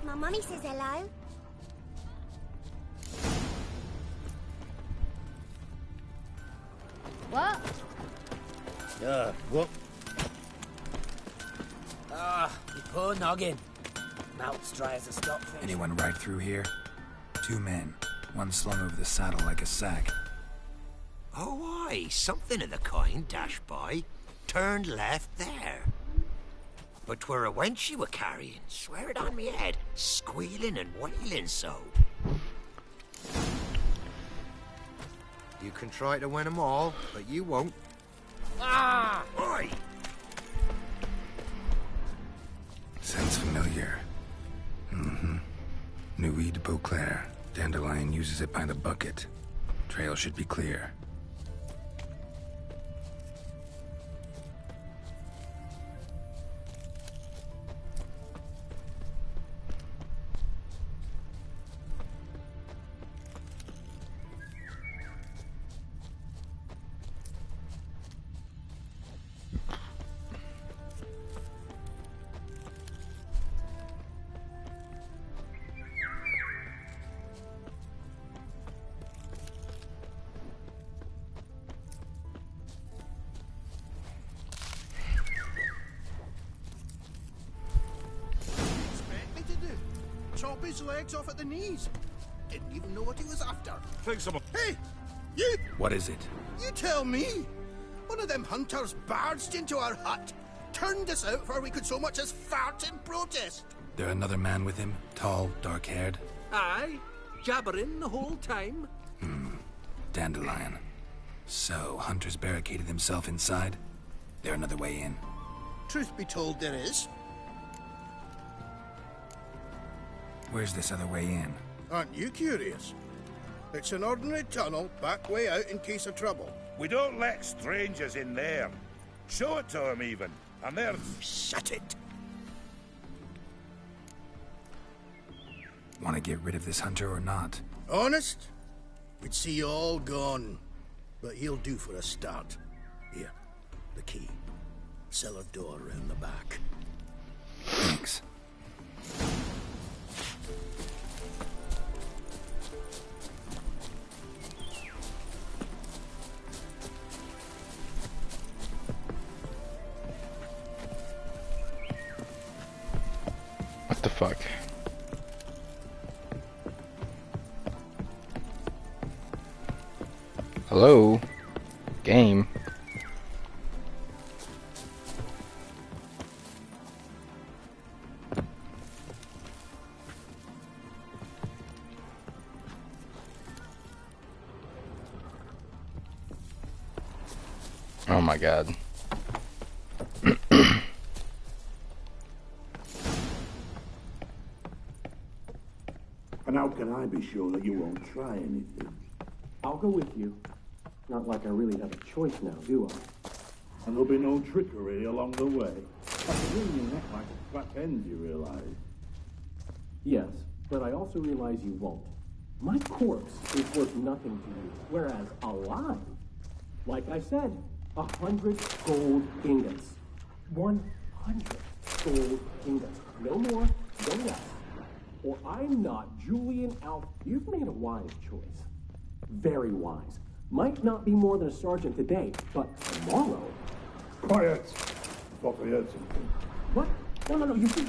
My mummy says hello. What? What? You poor noggin. Mouth's dry as a stockfish. Anyone right through here? 2 men. One slung over the saddle like a sack. Oh, aye, something of the kind dashed by. Turned left there. But 'twere a wench you were carrying, swear it on me head, squealing and wailing so. You can try to win 'em all, but you won't. Ah! Oi! Sounds familiar. Nuit de Beauclair. Dandelion uses it by the bucket. Trail should be clear. Chop his legs off at the knees. Didn't even know what he was after. Think someone... Hey! You! What is it? You tell me! One of them hunters barged into our hut, turned us out before we could so much as fart in protest. There another man with him? Tall, dark-haired? Aye, jabbering the whole time. Dandelion. So, Hunter's barricaded himself inside? There another way in? Truth be told, there is. Where's this other way in? Aren't you curious? It's an ordinary tunnel, back way out in case of trouble. We don't let strangers in there. Show it to them, even. And they're... Shut it! Want to get rid of this hunter or not? Honest? We'd see you all gone. But he'll do for a start. Here, the key. Cellar door round the back. Thanks. What the fuck? Hello? Game? Oh my god. And how can I be sure that you won't try anything? I'll go with you. Not like I really have a choice now, do I? And there'll be no trickery along the way. Like a ring your neck like a flat end, you realize? Yes, but I also realize you won't. My corpse is worth nothing to you, whereas alive, like I said, 100 gold ingots. 100 gold ingots. No more, no less. Or I'm not Julian Alf. You've made a wise choice. Very wise. Might not be more than a sergeant today, but tomorrow... Quiet! Thought we heard something. What? No, you see,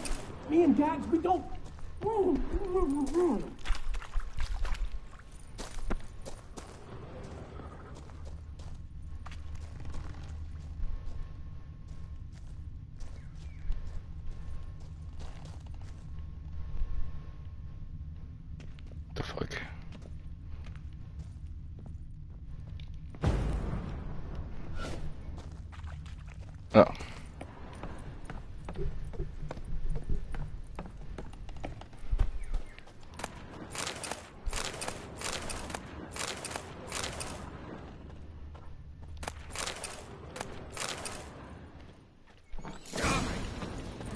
me and Dags, we don't... The fuck? Oh.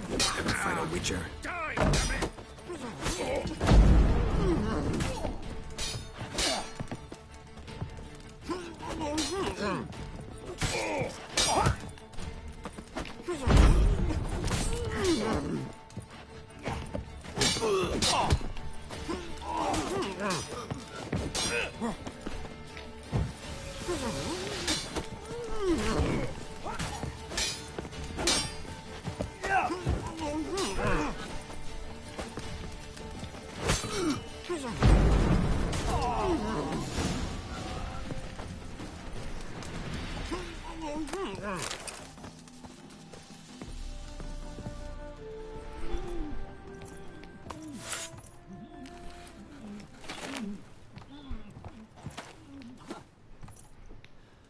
Never fight a witcher.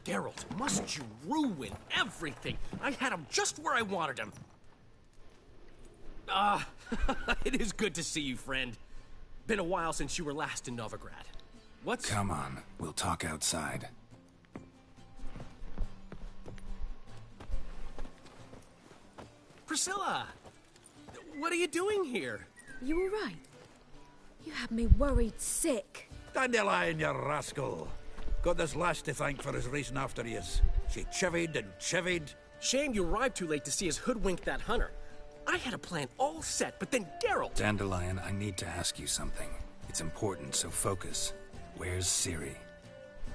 Geralt, must you ruin everything? I had him just where I wanted him. It is good to see you, friend. Been a while since you were last in Novigrad. What's... Come on, we'll talk outside. Priscilla! What are you doing here? You all right? You had me worried sick. Dandelion, you rascal. Got this lass to thank for his racing after yous. She chivied and chivied. Shame you arrived too late to see us hoodwink that hunter. I had a plan all set, but then Geralt... Dandelion, I need to ask you something. It's important, so focus. Where's Ciri?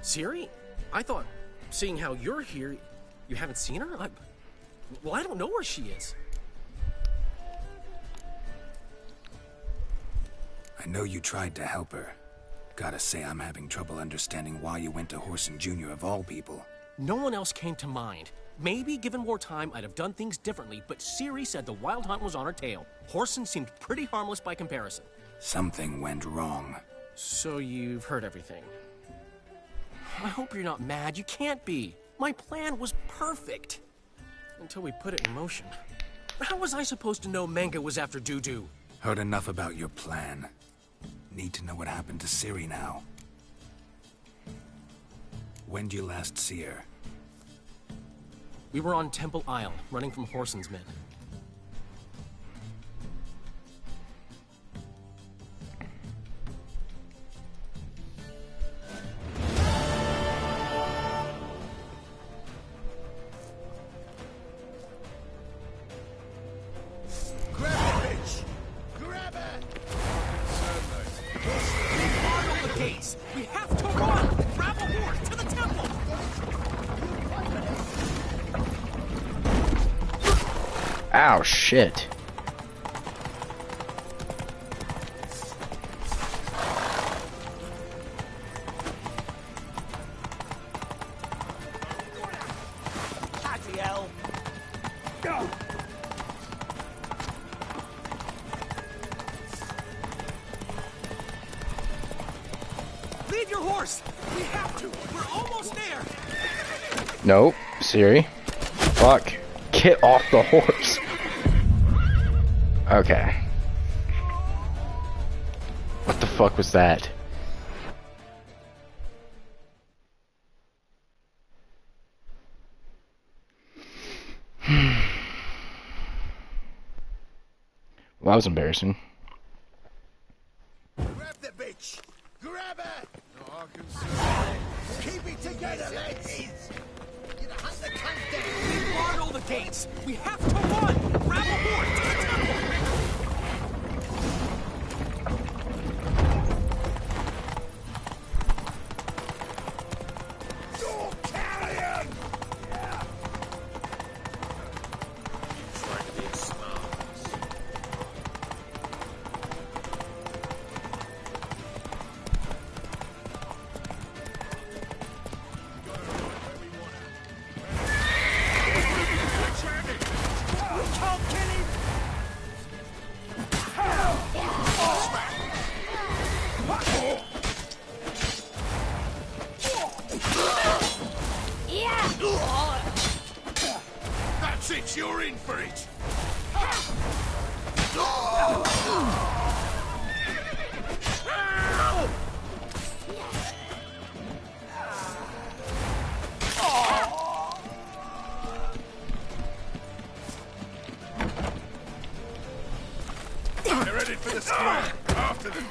Ciri? I thought, seeing how you're here, you haven't seen her? Well, I don't know where she is. I know you tried to help her. Gotta say, I'm having trouble understanding why you went to Whoreson Jr. of all people. No one else came to mind. Maybe, given more time, I'd have done things differently, but Ciri said the Wild Hunt was on her tail. Whoreson seemed pretty harmless by comparison. Something went wrong. So you've heard everything. I hope you're not mad. You can't be. My plan was perfect. Until we put it in motion. How was I supposed to know Menga was after Dudu? Heard enough about your plan. Need to know what happened to Ciri now. When'd you last see her? We were on Temple Isle, running from Whoreson's men. We have to run! Grab a horse to the temple! Ow, shit. Bloody hell! Go! Leave your horse! We have to! We're almost there! Nope. Ciri. Fuck. Get off the horse. Okay. What the fuck was that? Well, that was embarrassing. Grab the bitch! Grab her! Keep it together, lads! You're the hunt that comes down! Guard all the gates! We have to run! Grab a horse to the temple! Door carrion! Yeah. Trying to be smart. That's it, you're in for it! They're headed for the square. After them.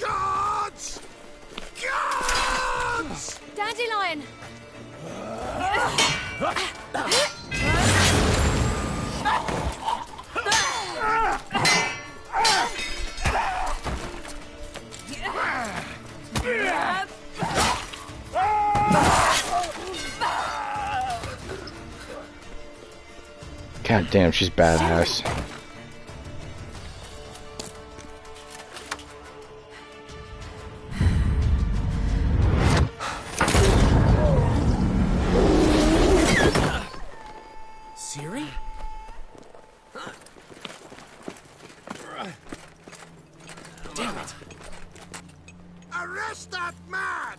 Guards! Guards! Dandelion! God damn, she's badass. Ciri? Damn it! Arrest that man!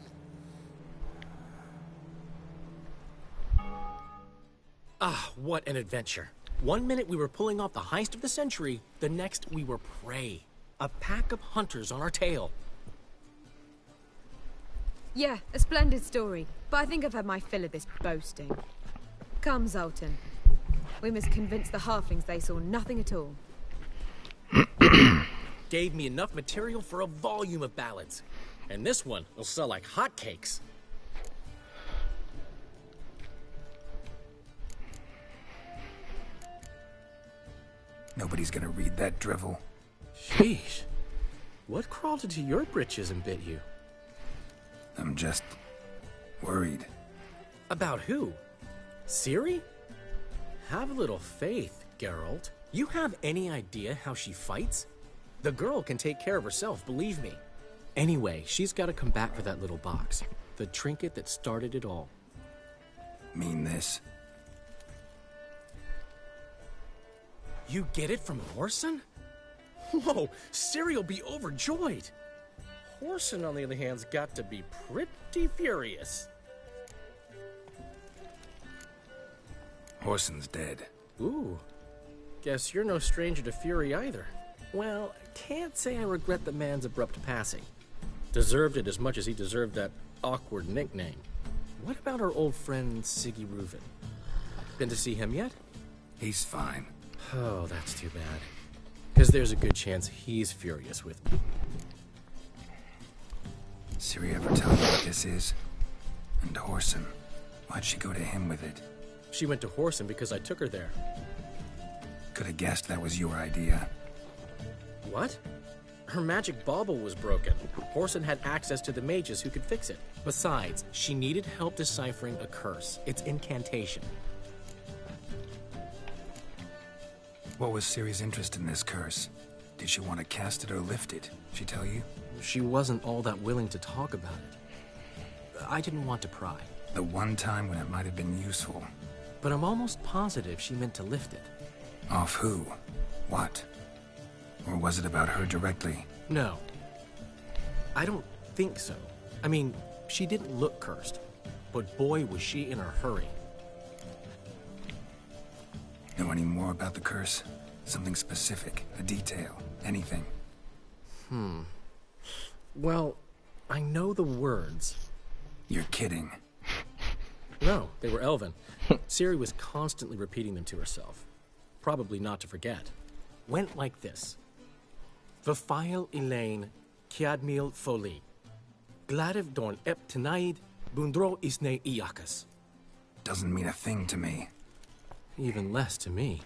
Ah, what an adventure. One minute we were pulling off the heist of the century, the next we were prey. A pack of hunters on our tail. Yeah, a splendid story, but I think I've had my fill of this boasting. Come, Zoltan. We must convince the halflings they saw nothing at all. Gave me enough material for a volume of ballads. And this one will sell like hotcakes. Nobody's gonna read that drivel. Sheesh. What crawled into your britches and bit you? I'm just worried. About who? Ciri? Have a little faith, Geralt. You have any idea how she fights? The girl can take care of herself, believe me. Anyway, she's got to come back for that little box. The trinket that started it all. Mean this? You get it from Whoreson? Whoa, Ciri'll be overjoyed. Whoreson, on the other hand's got to be pretty furious. Whoreson's dead. Ooh. Guess you're no stranger to fury either. Well, can't say I regret the man's abrupt passing. Deserved it as much as he deserved that awkward nickname. What about our old friend Siggy Reuven? Been to see him yet? He's fine. Oh, that's too bad. Because there's a good chance he's furious with me. Ciri ever tell you what this is? And Whoreson, why'd she go to him with it? She went to Whoreson because I took her there. Could have guessed that was your idea. What? Her magic bauble was broken. Whoreson had access to the mages who could fix it. Besides, she needed help deciphering a curse. It's incantation. What was Ciri's interest in this curse? Did she want to cast it or lift it? She tell you? She wasn't all that willing to talk about it. I didn't want to pry. The one time when it might have been useful. But I'm almost positive she meant to lift it. Off who? What? Or was it about her directly? No. I don't think so. I mean, she didn't look cursed. But boy, was she in a hurry. Know any more about the curse? Something specific, a detail, anything? Well, I know the words. You're kidding. No, they were Elven. Ciri was constantly repeating them to herself. Probably not to forget. Went like this. Vafile Elaine, Kiadmil Foli. Gladiv Dorn Ep Tenaid, Bundro Isne Iakas. Doesn't mean a thing to me. Even less to me.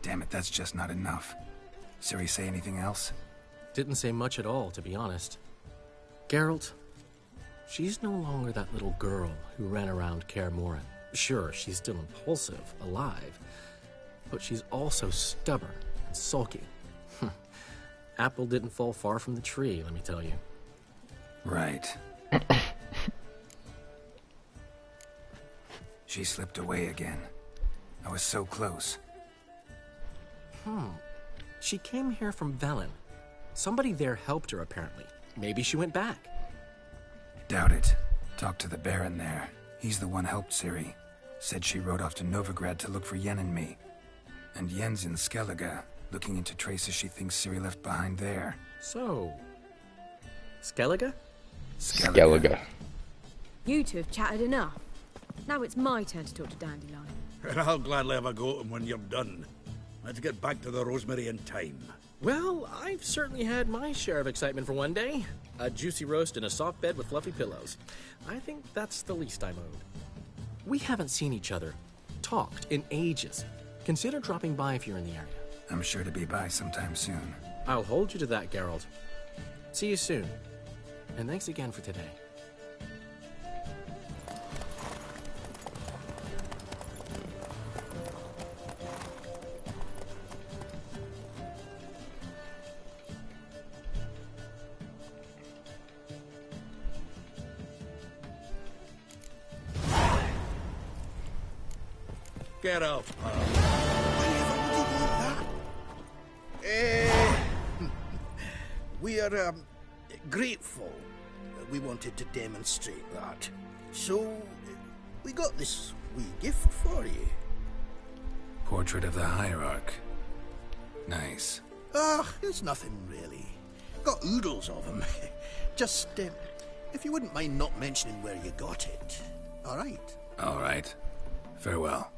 Damn it, that's just not enough. Ciri say anything else? Didn't say much at all, to be honest. Geralt, she's no longer that little girl who ran around Kaer Morhen. Sure, she's still impulsive, alive, but she's also stubborn and sulky. Apple didn't fall far from the tree, let me tell you. Right. She slipped away again. I was so close. She came here from Velen. Somebody there helped her, apparently. Maybe she went back. Doubt it. Talked to the Baron there. He's the one helped Ciri. Said she rode off to Novigrad to look for Yen and me. And Yen's in Skellige, looking into traces she thinks Ciri left behind there. So... Skellige? Skellige. You two have chatted enough. Now it's my turn to talk to Dandelion. And I'll gladly have a go at him when you're done. Let's get back to the Rosemary in time. Well, I've certainly had my share of excitement for one day. A juicy roast in a soft bed with fluffy pillows. I think that's the least I'm owed. We haven't seen each other, talked in ages. Consider dropping by if you're in the area. I'm sure to be by sometime soon. I'll hold you to that, Geralt. See you soon. And thanks again for today. Get out, pal. We are, grateful. We wanted to demonstrate that. So, we got this wee gift for you. Portrait of the Hierarch. Nice. It's nothing really. Got oodles of them. Just, if you wouldn't mind not mentioning where you got it. Alright? Alright. Farewell.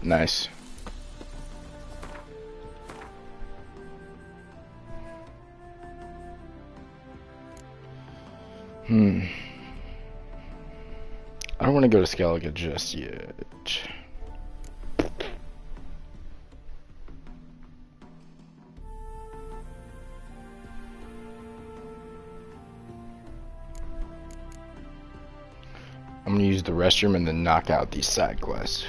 Nice. I don't want to go to Skellige just yet. I'm gonna use the restroom and then knock out these side quests.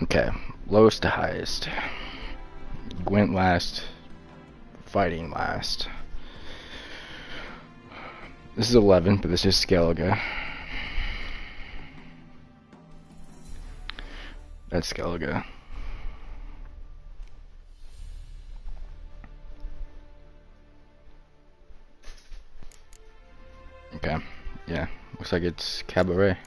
Okay, lowest to highest. Gwent last, fighting last. This is 11, but this is Skellige. That's Skellige. Okay, yeah, looks like it's Cabaret.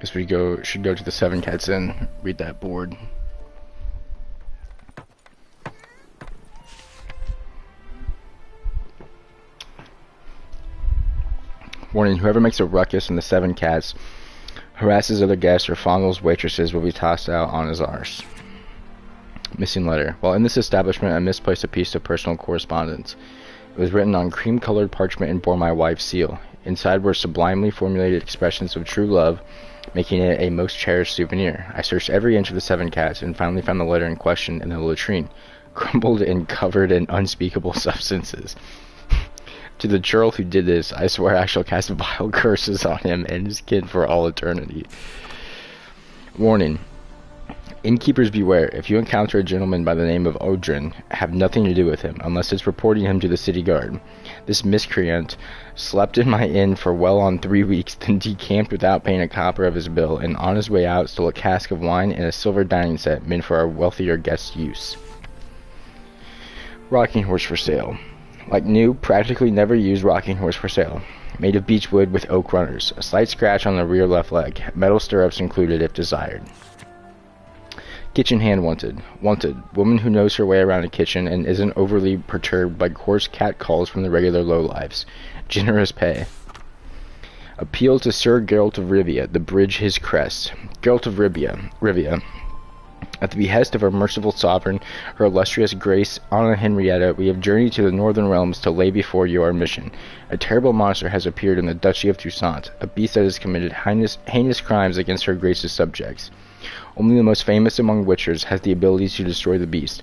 Guess we should go to the Seven Cats Inn, read that board. Warning, whoever makes a ruckus in the Seven Cats, harasses other guests, or fondles waitresses will be tossed out on his arse. Missing letter. While in this establishment, I misplaced a piece of personal correspondence. It was written on cream-colored parchment and bore my wife's seal. Inside were sublimely formulated expressions of true love, making it a most cherished souvenir. I searched every inch of the Seven Cats and finally found the letter in question in the latrine, crumbled and covered in unspeakable substances. To the churl who did this, I swear I shall cast vile curses on him and his kin for all eternity. Warning. Innkeepers beware. If you encounter a gentleman by the name of Odrin, have nothing to do with him, unless it's reporting him to the city guard. This miscreant slept in my inn for well on 3 weeks, then decamped without paying a copper of his bill, and on his way out stole a cask of wine and a silver dining set meant for our wealthier guests' use. Rocking horse for sale. Like new, practically never used rocking horse for sale. Made of beech wood with oak runners. A slight scratch on the rear left leg. Metal stirrups included if desired. Kitchen hand wanted. Wanted. Woman who knows her way around a kitchen and isn't overly perturbed by coarse cat calls from the regular lowlives. Generous pay. Appeal to Sir Geralt of Rivia, the bridge his crest. Geralt of Rivia. At the behest of our merciful sovereign, her illustrious Grace Anna Henrietta, we have journeyed to the northern realms to lay before you our mission. A terrible monster has appeared in the Duchy of Toussaint, a beast that has committed heinous crimes against her Grace's subjects. Only the most famous among witchers has the ability to destroy the beast.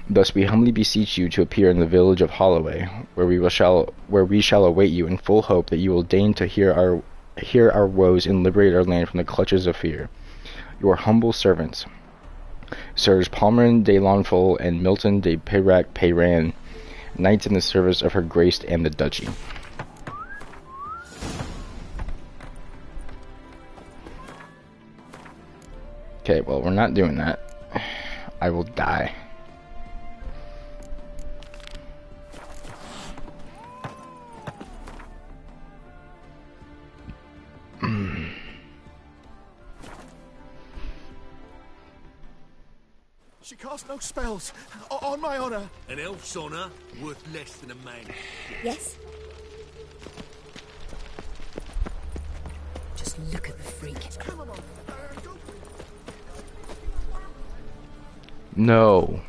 Thus we humbly beseech you to appear in the village of Holloway, where we shall await you in full hope that you will deign to hear our woes and liberate our land from the clutches of fear. Your humble servants, Sirs Palmerin de Launfal and Milton de Peyrac Peyran, knights in the service of her grace and the duchy. Okay, well, we're not doing that. I will die. She cast no spells, on my honor. An elf's honor worth less than a man. Yes? Just look at the freak. No.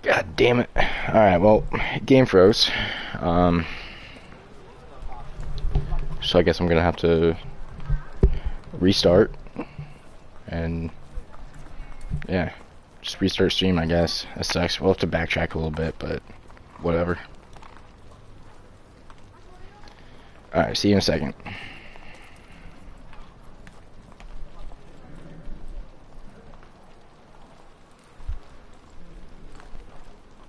God damn it. Alright, well, game froze. So I guess I'm gonna have to restart. And yeah, just restart stream, I guess. That sucks. We'll have to backtrack a little bit, but whatever. Alright, see you in a second.